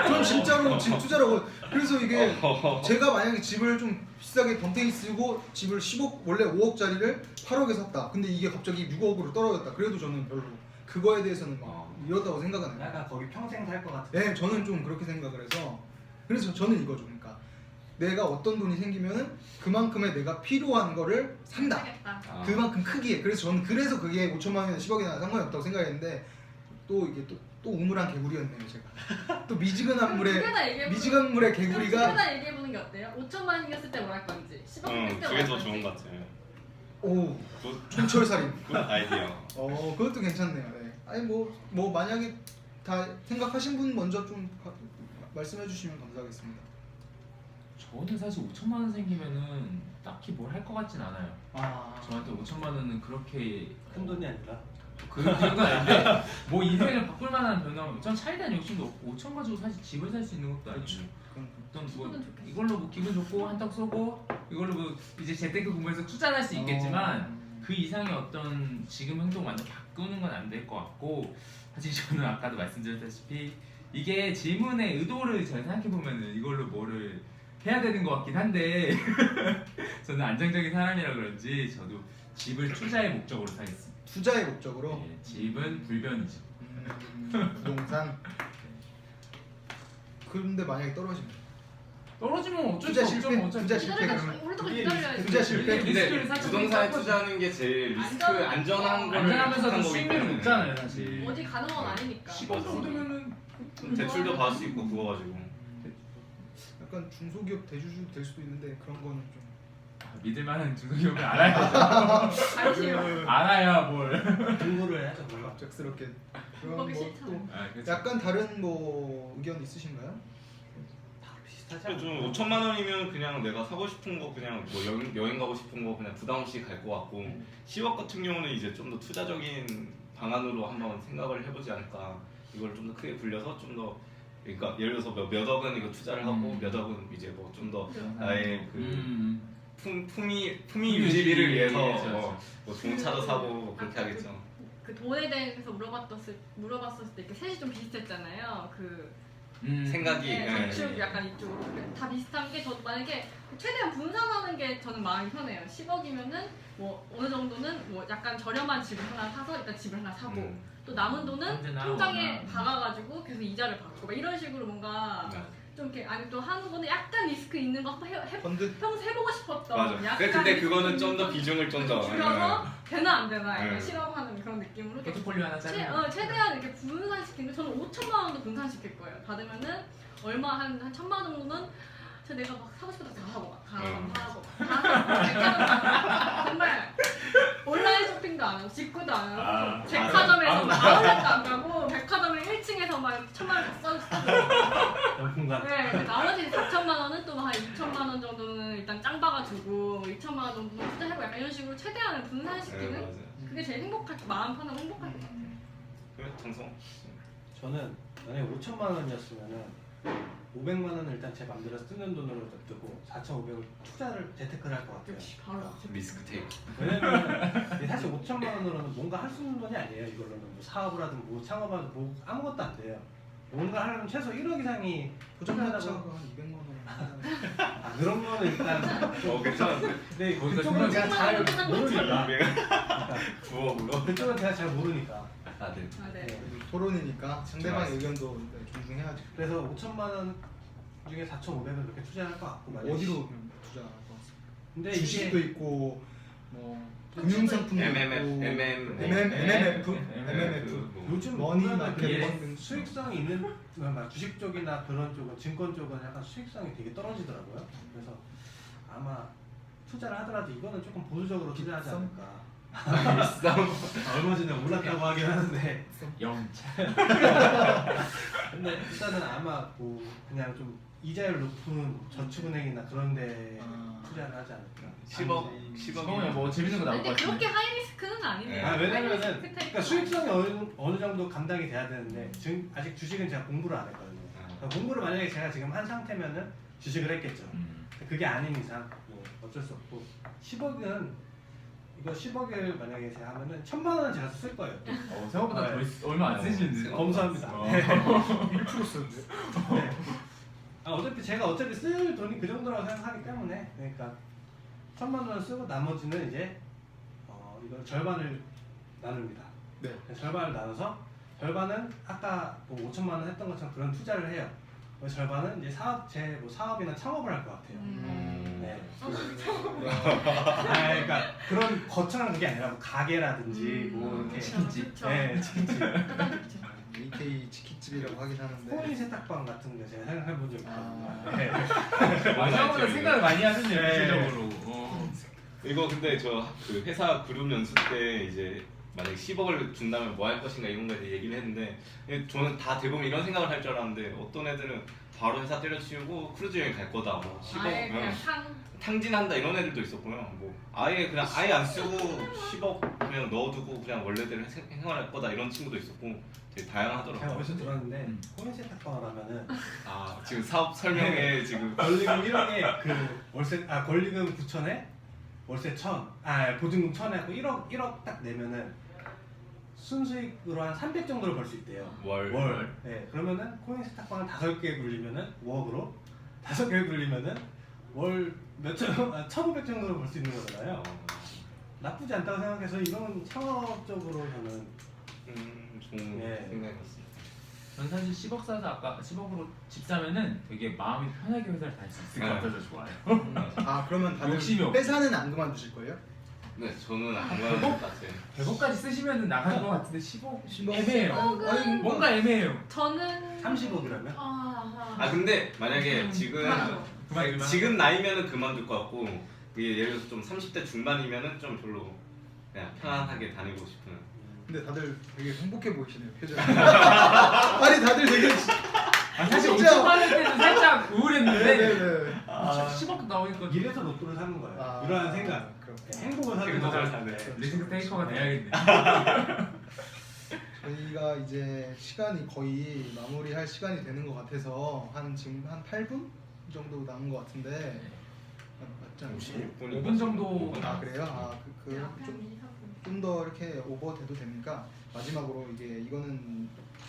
Speaker 2: 전 진짜로 집 투자라고. 그래서 이게 제가 만약에 집을 좀 비싸게 덤탱이 쓰고 집을 10억 원래 5억짜리를 8억에 샀다. 근데 이게 갑자기 6억으로 떨어졌다. 그래도 저는 별로 그거에 대해서는 막 이렇다고 생각은 안 해요.
Speaker 5: 약간 거기 평생 살 것 같아.
Speaker 2: 네, 저는 좀 그렇게 생각을 해서 그래서 저는 이거죠. 그러니까 내가 어떤 돈이 생기면은 그만큼의 내가 필요한 거를 산다.
Speaker 4: 사겠다.
Speaker 2: 그만큼 크기에. 그래서 저는 그게 5천만 원이나 10억이나 상관이 없다고 생각했는데 또 이게 또 우물한 개구리였네요 제가. 또 미지근한 물에 개구리가.
Speaker 4: 하나 얘기해보는 게 어때요? 5천만 원이었을 때 뭐 할 건지 10억 때
Speaker 3: 그게 더 좋은 것 같아요.
Speaker 2: 오,
Speaker 3: 굿,
Speaker 2: 촌철살인.
Speaker 3: 굿 아이디어.
Speaker 2: 그것도 괜찮네요. 네. 아니 뭐 만약에 다 생각하신 분 먼저 좀 말씀해 주시면 감사하겠습니다.
Speaker 1: 저는 사실 5천만 원 생기면은 딱히 뭘 할 것 같진 않아요. 저한테 5천만 원은 그렇게
Speaker 5: 큰 돈이 아니라
Speaker 1: 그 정도는 아닌데 뭐 인생을 바꿀 만한 변화. 전 차에 대한 욕심도 없고 5천 가지고 사실 집을 살 수 있는 것도 아니고. 어떤 뭐
Speaker 4: 기분은 좋겠어.
Speaker 1: 이걸로 뭐 기분 좋고 한턱 쏘고 이걸로 뭐 이제 재테크 공부해서 투자를 할 수 있겠지만 그 이상의 어떤 지금 행동 완전 바꾸는 건 안 될 것 같고, 사실 저는 아까도 말씀드렸다시피 이게 질문의 의도를 잘 생각해 보면은 이걸로 뭐를 해야 되는 것 같긴 한데 저는 안정적인 사람이라 그런지 저도 집을 투자의 목적으로 사겠습니다.
Speaker 2: 투자의 목적으로.
Speaker 1: 네, 집은 불변이죠.
Speaker 2: 부동산. 그런데 만약에 떨어지면
Speaker 1: 떨어지면 어쩔
Speaker 2: 투자
Speaker 1: 수 없죠.
Speaker 2: 실패?
Speaker 1: 뭐 어차피.
Speaker 2: 투자 실패
Speaker 4: 기다려,
Speaker 2: 그러면
Speaker 4: 우리도
Speaker 5: 이게
Speaker 4: 기다려야지.
Speaker 2: 투자 실패?
Speaker 1: 리스크를
Speaker 3: 근데
Speaker 1: 사실
Speaker 3: 부동산에
Speaker 1: 좀
Speaker 3: 투자하는 게 제일 리스크
Speaker 4: 안전-
Speaker 3: 안전한 거를
Speaker 1: 안전하면서도
Speaker 3: 택한 거기
Speaker 1: 수익률이
Speaker 3: 때문에.
Speaker 1: 높잖아요, 사실.
Speaker 4: 어디 가는 건 아니니까.
Speaker 1: 10억 정도면은
Speaker 3: 대출도 받을 수 있고 그거 가지고.
Speaker 2: 약간 중소기업 대주주 될 수도 있는데 그런 거는 좀
Speaker 1: 믿을 만한 중소기업을 알아야죠.
Speaker 4: 알지요.
Speaker 1: 알아야 뭘.
Speaker 5: 공부를 해야죠. 물론.
Speaker 2: 갑작스럽게 그런
Speaker 4: 그거기
Speaker 2: 뭐
Speaker 4: 싫잖아.
Speaker 2: 또
Speaker 1: 아, 그렇죠.
Speaker 2: 약간 다른 뭐 의견 있으신가요?
Speaker 5: 비슷하지
Speaker 3: 근데 좀
Speaker 5: 않을까요?
Speaker 3: 5천만 원이면 그냥 내가 사고 싶은 거 그냥 뭐 여행 가고 싶은 거 그냥 부담 없이 갈 것 같고 10억 같은 경우는 이제 좀 더 투자적인 방안으로 한번 생각을 해보지 않을까. 이걸 좀 더 크게 불려서 좀 더 그러니까 예를 들어서 몇 억은 이거 투자를 하고 몇 억은 이제 뭐 좀 더 나의 그 품위 유지비를 위해서
Speaker 1: 그렇죠.
Speaker 3: 뭐 좋은 차도 사고 뭐 그렇게 하겠죠.
Speaker 4: 그 돈에 대해서 물어봤을 때 이렇게 셋이 좀 비슷했잖아요. 그
Speaker 3: 생각이
Speaker 4: 네,
Speaker 3: 예.
Speaker 4: 저축 약간 이쪽으로 다 비슷한 게 저도 만약에 최대한 분산하는 게 저는 마음이 편해요. 10억이면은 뭐 어느 정도는 뭐 약간 저렴한 집을 하나 사서 일단 집을 하나 사고 또 남은 돈은
Speaker 1: 언제나
Speaker 4: 통장에
Speaker 1: 오나.
Speaker 4: 박아가지고 계속 이자를 받고 막 이런 식으로 뭔가
Speaker 3: 네.
Speaker 4: 좀 이렇게 아니 또 하는 거는 약간 리스크 있는 거 한번
Speaker 2: 펀드
Speaker 4: 평소 해보고 싶었던
Speaker 3: 맞아.
Speaker 4: 약간
Speaker 3: 근데
Speaker 4: 리스크
Speaker 3: 그거는
Speaker 4: 있는
Speaker 3: 좀 더
Speaker 4: 거
Speaker 3: 비중을 좀 더
Speaker 4: 줄여서 되나 안 되나 약간
Speaker 3: 네.
Speaker 4: 실험하는 그런 느낌으로 이렇게
Speaker 1: 포트폴리오 하나 짜는
Speaker 4: 최대한 이렇게 분산시키는 게 저는 5천만 원도 분산시킬 거예요. 받으면은 얼마 한 1,000만 원 정도는 내가 막 사고 싶은 거다 사고 막 다 사고 정말 온라인 쇼핑도 안 하고 직구도 안 하고 백화점에서 막 아울렛도 안 가고 백화점에 1층에서 막 1,000만 원 다 써주고
Speaker 5: 명품관.
Speaker 4: 네, 나머지 4천만 원은 또 한 2천만 원 정도는 일단 짱 박아주고 2천만 원 정도는 투자하고 약간 이런 식으로 최대한
Speaker 3: 네,
Speaker 4: 분산시키는
Speaker 3: 맞아요.
Speaker 4: 그게 제일 행복할 마음 편하고 행복할 것 같아요.
Speaker 3: 그래 장성.
Speaker 5: 저는 만약에 5천만 원이었으면은 500만 원을 일단 제 맘대로 쓰는 돈으로 놔두고 4,500을 투자를 재테크를 할 것 같아요.
Speaker 4: 역시 바로
Speaker 3: 리스크 테이크.
Speaker 5: 왜냐면 이게 사실 5천만 원으로는 뭔가 할 수 있는 돈이 아니에요. 이걸로는 뭐 사업을 하든 뭐 창업하든 뭐 아무것도 안 돼요. 뭔가 하려면 최소 1억 이상이
Speaker 2: 보정자차가
Speaker 5: 필요하다고.
Speaker 2: 한 200만 원.
Speaker 5: 아 그런 거는 일단
Speaker 3: 괜찮은데?
Speaker 5: 근데
Speaker 1: 거기서
Speaker 5: 그쪽은 제가 잘
Speaker 4: 100만 원은
Speaker 5: 모르니까 그러니까
Speaker 3: 부업으로.
Speaker 5: 그쪽은 제가 잘 모르니까
Speaker 3: 아 네.
Speaker 4: 아, 네.
Speaker 5: 네.
Speaker 2: 토론이니까 상대방의 의견도 존중해야지.
Speaker 5: 그래서 5천만 원 중에 4,500을 그렇게 투자할 것 같고 만약에
Speaker 2: 어디로 그럼 투자할 것 같습니다.
Speaker 5: 근데
Speaker 2: 주식도
Speaker 5: 이게
Speaker 2: 있고 뭐 금융상품도 있고 MMF
Speaker 5: 요즘
Speaker 2: 머니
Speaker 5: 보면은
Speaker 2: 마켓
Speaker 5: 그게
Speaker 2: 펀드.
Speaker 5: 수익성이 있는 막 주식 쪽이나 그런 쪽은 증권 쪽은 약간 수익성이 되게 떨어지더라고요. 그래서 아마 투자를 하더라도 이거는 조금 보수적으로 투자하지
Speaker 2: 빅썸?
Speaker 5: 않을까. 얼마 전에 올랐다고 하긴 하는데
Speaker 1: 영차.
Speaker 5: 근데 일단은 아마 뭐 그냥 좀 이자율 높은 저축은행이나 그런 데 투자를 하지 않을까.
Speaker 3: 10억
Speaker 1: 뭐 재밌는 거 나올 것
Speaker 4: 근데
Speaker 1: 같은데.
Speaker 4: 그렇게 하이 리스크는 아니네요.
Speaker 5: 아, 왜냐면은
Speaker 4: 하이 리스크
Speaker 5: 그러니까 수익성이 어느 정도 감당이 돼야 되는데 지금 아직 주식은 제가 공부를 안 했거든요. 그러니까 공부를 만약에 제가 지금 한 상태면은 주식을 했겠죠. 그게 아닌 이상 뭐 어쩔 수 없고 10억은 이거 10억을 만약에 제가 하면은 1,000만 원은 제가 쓸 거예요.
Speaker 1: 생각보다
Speaker 5: 네.
Speaker 1: 얼마 안 쓰시는데.
Speaker 5: 검사합니다.
Speaker 1: 어.
Speaker 2: 1% 쓰는데.
Speaker 5: 네. 어차피 제가 어차피 쓸 돈이 그 정도라고 생각하기 때문에 그러니까 1,000만 원을 쓰고 나머지는 이제 이걸 절반을 나눕니다.
Speaker 2: 네.
Speaker 5: 절반을 나눠서 절반은 아까 뭐 5천만 원 했던 것처럼 그런 투자를 해요. 절반은 이제 제 사업이나 창업을 할 것 같아요. 네. 그러니까 그런 거창한 게 아니라 뭐 가게라든지 뭐 이렇게
Speaker 1: 치킨집.
Speaker 5: 네, 치킨집.
Speaker 2: AK 치킨집이라고 하긴 하는데.
Speaker 5: 코인 세탁방 같은 거 제가 생각해 본 적이 있거든요. 네.
Speaker 1: 생각보다 생각을 많이 하셨네요,
Speaker 5: 네.
Speaker 1: 구체적으로.
Speaker 3: 이거 근데 저 그 회사 그룹 연수 때 이제 만약 10억을 준다면 뭐 할 것인가 이런 거에 대해 얘기를 했는데 저는 다 대부분 이런 생각을 할 줄 알았는데 어떤 애들은 바로 회사 때려치우고 크루즈 여행 갈 거다 뭐 10억
Speaker 4: 아예 그냥
Speaker 3: 탕진한다 이런 애들도 있었고요. 뭐 아예 그냥 아예 안 쓰고 10억 그냥 넣어두고 그냥 원래대로 생활할 거다 이런 친구도 있고 되게
Speaker 5: 제가
Speaker 3: 다양하더라고요.
Speaker 5: 어디서 들었는데 코인 세탁방을 하면은
Speaker 3: 아 지금 사업 설명에 지금
Speaker 5: 권리금 1억에 그 월세 권리금 9천에 월세 1,000, 보증금 1,000에 하고 1억 딱 내면은 순수익으로 한 300 정도를 벌 수 있대요.
Speaker 3: 월.
Speaker 5: 네, 그러면은 코인 세탁방을 5개 굴리면은 5억으로 5개 굴리면은 월 몇천 1,500 정도를 벌 수 있는 거잖아요. 나쁘지 않다고 생각해서 이건 창업적으로 저는
Speaker 3: 좋은
Speaker 5: 네.
Speaker 3: 생각이었습니다.
Speaker 1: 전 사실 10억 사서 아까 10억으로 집 사면은 되게 마음이 편하게 회사를 다닐 수 있을 것
Speaker 3: 네.
Speaker 1: 같아서 좋아요.
Speaker 2: 아 그러면 다들
Speaker 1: 욕심이 없어.
Speaker 2: 회사는 안 그만두실 거예요?
Speaker 3: 네, 저는 안 가는 것 같아요.
Speaker 1: 100억까지 쓰시면은 나갈 것 같은데 10억
Speaker 2: 10억?
Speaker 1: 애매해요.
Speaker 4: 아니,
Speaker 1: 뭔가 애매해요.
Speaker 4: 저는
Speaker 5: 30억이라면?
Speaker 3: 아 근데 만약에 지금
Speaker 4: 그만둬.
Speaker 3: 지금 나이면은 그만둘 것 같고 이게 예를 들어서 좀 30대 중반이면은 좀 별로 그냥 편안하게 다니고 싶은.
Speaker 2: 근데 다들 되게 행복해 보이시네요 표정이. 아니 다들 되게
Speaker 1: 사실
Speaker 2: 진짜.
Speaker 1: 5천 받을 때는 살짝 우울했는데
Speaker 2: 네네네.
Speaker 1: 10억 나오니까
Speaker 5: 이래서 로또를 사는 거예요.
Speaker 2: 아,
Speaker 5: 이러한 생각.
Speaker 2: 그렇구나.
Speaker 5: 행복을 사는
Speaker 3: 행복을
Speaker 5: 거죠.
Speaker 3: 사는
Speaker 1: 리스크 테이커가 돼야겠네.
Speaker 2: 저희가 이제 시간이 거의 마무리할 시간이 되는 것 같아서 지금 한 8분 정도 남은 것 같은데 맞지 않으세요?
Speaker 1: 5분 정도.
Speaker 2: 아 그래요? 좀 더 이렇게 오버돼도 됩니까? 마지막으로 이거는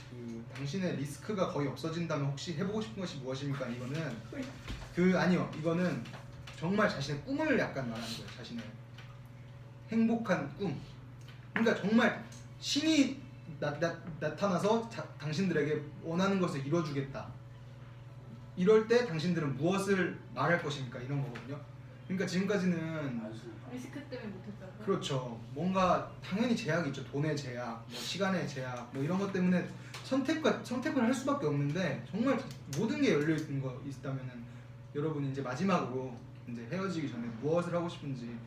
Speaker 2: 그 당신의 리스크가 거의 없어진다면 혹시 해보고 싶은 것이 무엇입니까? 이거는 아니요 이거는 정말 자신의 꿈을 약간 말하는 거예요. 자신의 행복한 꿈. 그러니까 정말 신이 나타나서 당신들에게 원하는 것을 이뤄주겠다. 이럴 때 당신들은 무엇을 말할 것입니까? 이런 거거든요. 그러니까 지금까지는
Speaker 4: 리스크 때문에 못했다고.
Speaker 2: 그렇죠. 뭔가 당연히 제약이 있죠. 돈의 제약, 뭐 시간의 제약, 뭐 이런 것 때문에 선택을 할 수밖에 없는데 정말 모든 게 열려 있는 거 있다면은 여러분이 이제 마지막으로 이제 헤어지기 전에 무엇을 하고 싶은지.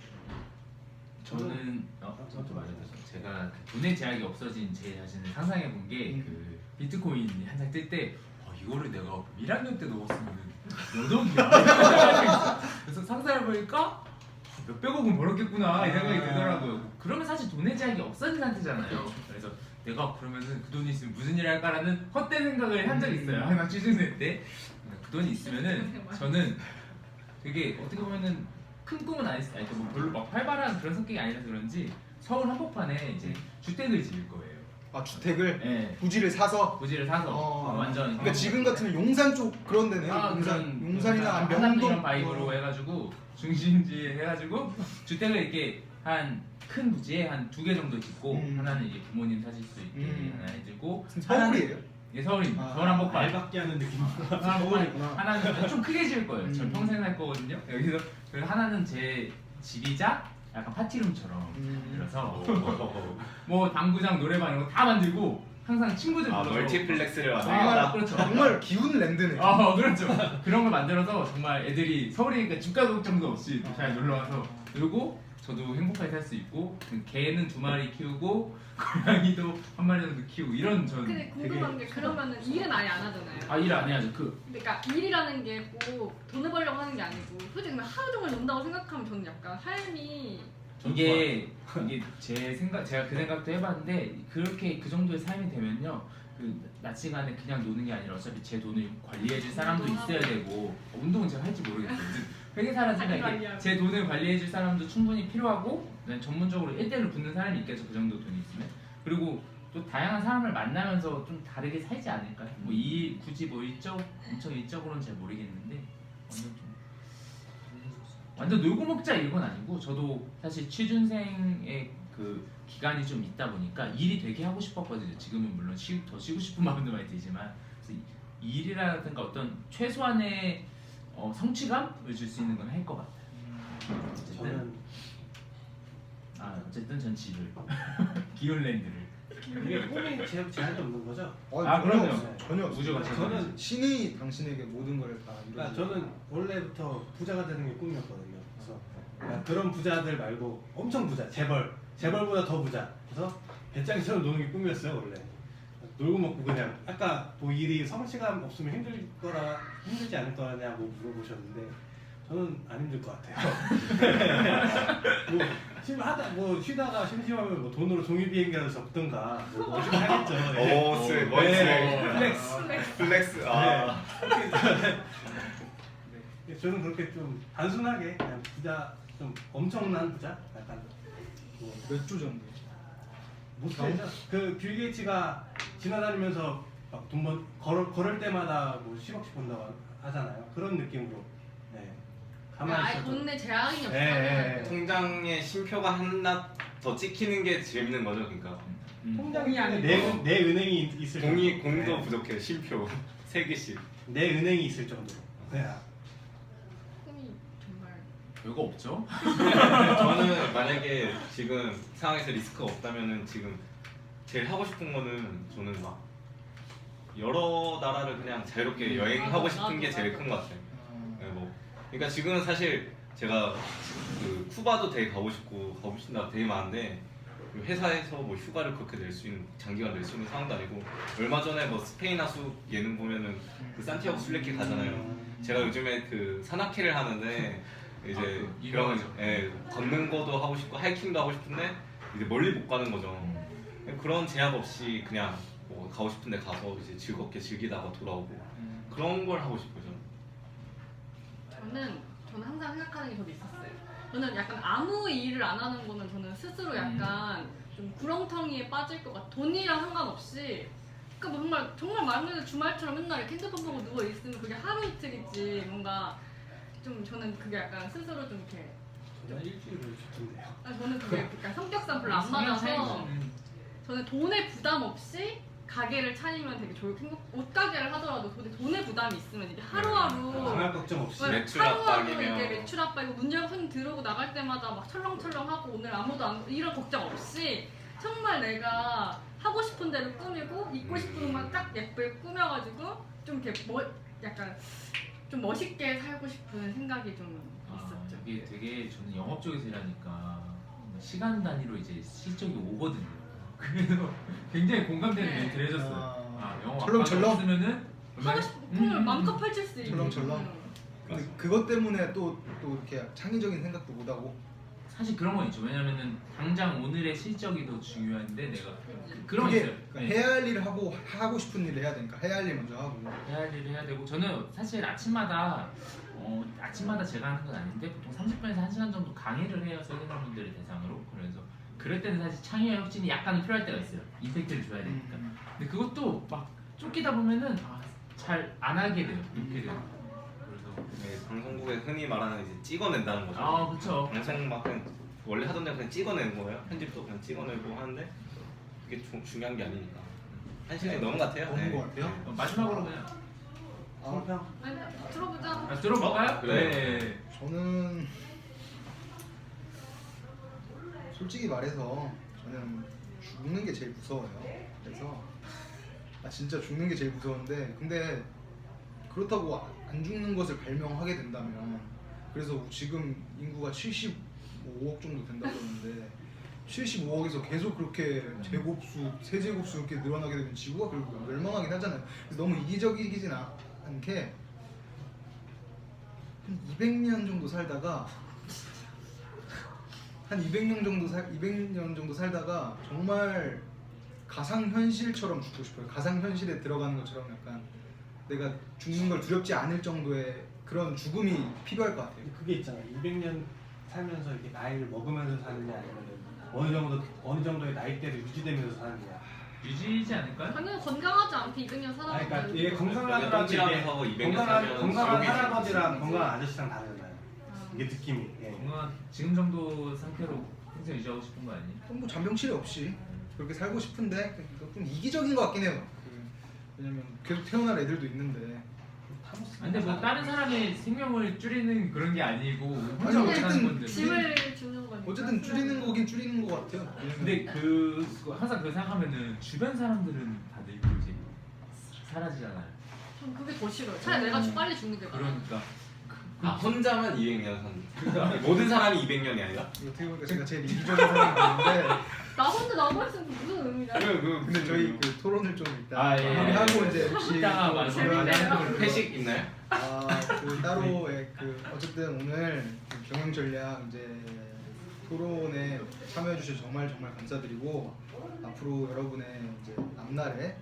Speaker 1: 저는 좀 말해줘서 제가 그 돈의 제약이 없어진 제 자신을 상상해 본 게 그 비트코인이 한창 뜰 때 이거를 내가 1학년 때 넣었으면 몇 억이야. 그래서 상상해 보니까 몇백억은 벌었겠구나 이 생각이 들더라고요. 그러면 사실 돈의 제약이 없어진 상태잖아요. 그래서 내가 그러면은 그 돈이 있으면 무슨 일을 할까라는 헛된 생각을 한 적이 있어요. 항상 취준생 때. 그 돈이 있으면은 저는 되게 어떻게 보면은 큰 꿈은 아니었어요. 뭐 별로 막 활발한 그런 성격이 아니라서 그런지 서울 한복판에 이제 주택을 지을 거예요.
Speaker 2: 아 주택을
Speaker 1: 네.
Speaker 2: 부지를 사서.
Speaker 1: 부지를 사서 완전.
Speaker 2: 그러니까 지금 같으면 용산 쪽 그런 데네요. 용산이나 명동
Speaker 1: 이런 바이브로 해가지고 중심지에 해가지고 주택을 이렇게 한 큰 부지에 한 2개 정도 짓고 하나는 이제 부모님 사실 수 있게 하나 해주고
Speaker 2: 서울이에요?
Speaker 1: 예 서울입니다.
Speaker 2: 아,
Speaker 1: 서울 한복판.
Speaker 5: 알박기 하는 느낌.
Speaker 2: 서울이구나.
Speaker 1: 하나는 좀 크게 지을 거예요. 전 평생 살 거거든요. 여기서 그리고 하나는 제 집이자 약간 파티룸처럼 그래서 뭐 당구장, 노래방 이런 거 다 만들고 항상 친구들 불러서
Speaker 3: 멀티플렉스를
Speaker 2: 정말
Speaker 3: 만들겠다.
Speaker 1: 그렇죠.
Speaker 2: 정말 기운 랜드네.
Speaker 1: 그렇죠. 그런 걸 만들어서 정말 애들이 서울이니까 집가 걱정도 없이 잘 놀러 와서 그리고 저도 행복하게 살 수 있고 개는 2마리 키우고 고양이도 1마리 정도 키우고 이런 전
Speaker 4: 근데 궁금한 게 그러면은 일은 아예 안 하잖아요.
Speaker 1: 일 안 해야죠.
Speaker 4: 그러니까 일이라는 게 꼭 돈을 벌려고 하는 게 아니고 솔직히 그냥 하루 종일 논다고 생각하면 저는 약간 삶이
Speaker 1: 이게 제가 그 생각도 해봤는데 그렇게 그 정도의 삶이 되면요 그 낮 시간에 그냥 노는 게 아니라 어차피 제 돈을 관리해줄 사람도 있어야 되고 운동은 제가 할지 모르겠어요. 회계사라지만 제 돈을 관리해줄 사람도 충분히 필요하고 전문적으로 1대1로 붙는 사람이 있겠죠. 그 정도 돈이 있으면. 그리고 또 다양한 사람을 만나면서 좀 다르게 살지 않을까요? 뭐 굳이 뭐 엄청 일적으로는 잘 모르겠는데 완전 놀고 먹자 이건 아니고 저도 사실 취준생의 그 기간이 좀 있다 보니까 일이 되게 하고 싶었거든요. 지금은 물론 더 쉬고 싶은 마음도 많이 들지만 그래서 일이라든가 어떤 최소한의 성취감을 줄 수 있는 건 할 것 같아요. 어쨌든 전 집을 기온랜드를
Speaker 5: 이게 꿈이 제한이 없는 거죠?
Speaker 1: 그럼요.
Speaker 2: 전혀
Speaker 1: 우주가
Speaker 2: 없어요.
Speaker 5: 저는
Speaker 2: 신이 당신에게 모든 걸 다 이루어주고.
Speaker 5: 저는 원래부터 부자가 되는 게 꿈이었거든요. 그래서 그러니까 그런 부자들 말고 엄청 부자, 재벌보다 더 부자. 그래서 배짱이처럼 노는 게 꿈이었어요 원래. 놀고 먹고 그냥 아까 뭐 일이 성취감 없으면 힘들지 않을 거냐고 물어보셨는데 저는 안 힘들 것 같아요. 뭐 쉬다가 심심하면 뭐 돈으로 종이 비행기라도 접든가 뭐 어떻게 하겠죠.
Speaker 3: 오, 스웩, 머리 스웩. 플렉스. 아.
Speaker 5: 네. 저는 그렇게 좀 단순하게 그냥 부자, 좀 엄청난 부자, 약간 뭐
Speaker 2: 몇 조 정도?
Speaker 5: 못 살죠. 그빌 게이츠가 지나다니면서 막 걸을 때마다 뭐 10억씩 번다고 하잖아요. 그런 느낌으로. 네. 가만히
Speaker 4: 아예
Speaker 5: 있어도.
Speaker 4: 돈에 제약이
Speaker 5: 네.
Speaker 4: 없다면
Speaker 3: 통장에 쉼표가 하나 더 찍히는 게 재밌는 거죠, 그러니까.
Speaker 5: 통장이 아니고
Speaker 4: 아니고.
Speaker 5: 내 은행이 있을 정도.
Speaker 3: 공도
Speaker 5: 네.
Speaker 3: 부족해요, 쉼표 3개씩.
Speaker 5: 내 은행이 있을 정도로. 네.
Speaker 4: 꿈이 정말
Speaker 1: 별거 없죠?
Speaker 3: 저는 만약에 지금 상황에서 리스크가 없다면은 지금 제일 하고 싶은 거는 저는 막 여러 나라를 그냥 자유롭게 여행하고 싶은 게 제일 큰 것 같아요. 네, 뭐 그러니까 지금은 사실 제가 그 쿠바도 되게 가고 싶은 나라 되게 많은데 회사에서 뭐 휴가를 그렇게 낼 수 있는 장기간 낼 수 있는 상황도 아니고 얼마 전에 뭐 스페인 하수 예능 보면은 그 산티아고 순례길 가잖아요. 제가 요즘에 그 산악회를 하는데 이제 그런 걷는 것도 하고 싶고 하이킹도 하고 싶은데 이제 멀리 못 가는 거죠. 그런 제약 없이 그냥 뭐 가고 싶은데 가서 이제 즐겁게 즐기다가 돌아오고 그런 걸 하고 싶어요.
Speaker 4: 저는 항상 생각하는 게 저도 있었어요. 저는 약간 아무 일을 안 하는 거는 저는 스스로 약간 좀 구렁텅이에 빠질 것 같아. 돈이랑 상관없이. 그러니까 뭐 정말 말 그대로 주말처럼 맨날 이렇게 핸드폰 보고 누워 있으면 그게 하루 이틀이지. 뭔가 좀 저는 그게 약간 스스로 좀 이렇게.
Speaker 5: 저는 일주일을 좋던데요.
Speaker 4: 저는 그게 약간 성격상 별로 안 맞아서. 저는 돈에 부담 없이 가게를 차리면 되게 좋을 텐데 옷가게를 하더라도 돈에 부담이 있으면 이게 하루하루
Speaker 5: 생활 걱정 없이.
Speaker 4: 네,
Speaker 3: 매출
Speaker 4: 하루하루
Speaker 3: 압박이면.
Speaker 4: 이게 매출 압박이고 문 열고 손님 들어오고 나갈 때마다 막 철렁철렁하고 오늘 아무도 안 이런 걱정 없이 정말 내가 하고 싶은 대로 꾸미고 입고 싶은 것만 딱 예쁘게 꾸며가지고 좀 이렇게 약간 좀 멋있게 살고 싶은 생각이 좀 있었죠.
Speaker 1: 이게 되게 저는 영업 쪽에서 일하니까 시간 단위로 이제 실적이 오거든요. 그래서 굉장히 공감되는
Speaker 4: 네.
Speaker 1: 멘트를 해줬어요. 영업
Speaker 2: 철렁철렁?
Speaker 1: 없으면은
Speaker 4: 하고 싶은 꿈을 마음껏 펼칠 수 있는.
Speaker 2: 철렁철렁. 근데 그것 때문에 또 이렇게 창의적인 생각도 못 하고.
Speaker 1: 사실 그런 건 있죠. 왜냐면은 당장 오늘의 실적이 더 중요한데 내가 그런 거
Speaker 2: 그게
Speaker 1: 있어요.
Speaker 2: 그러니까 해야 할 일을 하고 싶은 일을 해야 되니까 해야 할 일 먼저 하고.
Speaker 1: 해야 할 일을 해야 되고 저는 사실 아침마다 제가 하는 건 아닌데 보통 30분에서 1시간 정도 강의를 해요. 세미나분들을 대상으로. 그래서 그럴 때는 사실 창의의 혁신이 약간 필요할 때가 있어요. 임팩트를 줘야 되니까. 근데 그것도 막 쫓기다 보면은 잘 안 하게 돼요. 이렇게 돼요. 그래서
Speaker 3: 네, 방송국에 흔히 말하는 이제 찍어낸다는 거죠.
Speaker 1: 그렇죠.
Speaker 3: 방송 막 그냥 원래 하던 대로 그냥 찍어내는 거예요. 편집도 그냥 찍어내고 하는데 그게 중요한 게 아니니까. 한 시간이 넘은 것 같아요.
Speaker 2: 넘은 것 같아요?
Speaker 1: 마지막으로 그냥
Speaker 5: 성평.
Speaker 4: 아니, 들어보자.
Speaker 1: 들어볼까요?
Speaker 3: 그래.
Speaker 1: 네.
Speaker 2: 저는 솔직히 말해서 저는 죽는 게 제일 무서워요. 그래서 진짜 죽는 게 제일 무서운데 근데 그렇다고 안 죽는 것을 발명하게 된다면 그래서 지금 인구가 75억 정도 된다고 그러는데 75억에서 계속 그렇게 제곱수, 세제곱수 이렇게 늘어나게 되면 지구가 결국 멸망하긴 하잖아요. 그래서 너무 이기적이진 않게 한 200년 정도 살다가 한 200년 정도 살다가 정말 가상현실처럼 죽고 싶어요. 가상현실에 들어가는 것처럼 약간 내가 죽는 걸 두렵지 않을 정도의 그런 죽음이 필요할 것 같아요.
Speaker 5: 그게 있잖아. 200년 살면서 이렇게 나이를 먹으면서 사느냐 아니면 어느 정도의 나이대를 유지되면서 사느냐.
Speaker 1: 유지지 않을까요?
Speaker 4: 저는 건강하지 않게 200년 살아봤어요.
Speaker 5: 그러니까 이게 건강한
Speaker 3: 똥
Speaker 5: 사람이
Speaker 3: 찌라면서 200년 살면
Speaker 5: 건강한
Speaker 3: 지옥이지.
Speaker 5: 할아버지랑 건강한 아저씨랑 다르잖아요. 이게 느낌이. 예.
Speaker 1: 뭔가 지금 정도 상태로 평생 유지하고 싶은 거 아니에요?
Speaker 2: 뭐 잔병치레 없이 그렇게 살고 싶은데 좀 이기적인 것 같긴 해요. 왜냐면 계속 태어날 애들도 있는데.
Speaker 1: 근데 뭐 다른 사람의 생명을 줄이는 그런 게 아니고 혼자
Speaker 2: 아니,
Speaker 1: 원하는
Speaker 2: 어쨌든
Speaker 1: 건데.
Speaker 4: 짐을 주는 거니까.
Speaker 2: 어쨌든 줄이는 거긴 줄이는 것 같아요.
Speaker 1: 근데 항상 그 생각하면은 주변 사람들은 다들 이제 사라지잖아요.
Speaker 4: 전 그게 더 싫어요. 차라리 내가 빨리 죽는 게 나아요.
Speaker 1: 그러니까
Speaker 3: 아 혼자만 200년 산. 모든 사람이 200년이 아니라?
Speaker 2: 이거 어떻게 보니까 제가 제일 이기적인 사람이 되는데
Speaker 4: 나 혼자 나고 했으면 무슨 의미냐?
Speaker 2: 근데 저희 그 토론을 좀 이따
Speaker 1: 아, 예.
Speaker 2: 하고 이제 혹시
Speaker 1: 이따가
Speaker 2: 또
Speaker 1: 많이
Speaker 2: 중요한
Speaker 4: 재밌네요.
Speaker 2: 걸로.
Speaker 3: 회식 있나요?
Speaker 2: 그 따로 그 어쨌든 오늘 그 경영 전략 이제 토론에 참여해 주셔서 정말 감사드리고 앞으로 여러분의 이제 앞날에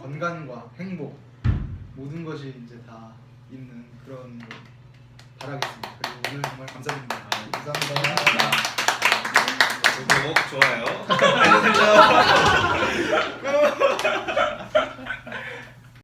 Speaker 2: 건강과 행복 모든 것이 이제 다 있는 그런 거 바라겠습니다. 그리고 오늘 정말 감사드립니다. 감사합니다.
Speaker 3: 구독, 좋아요. 알려주세요.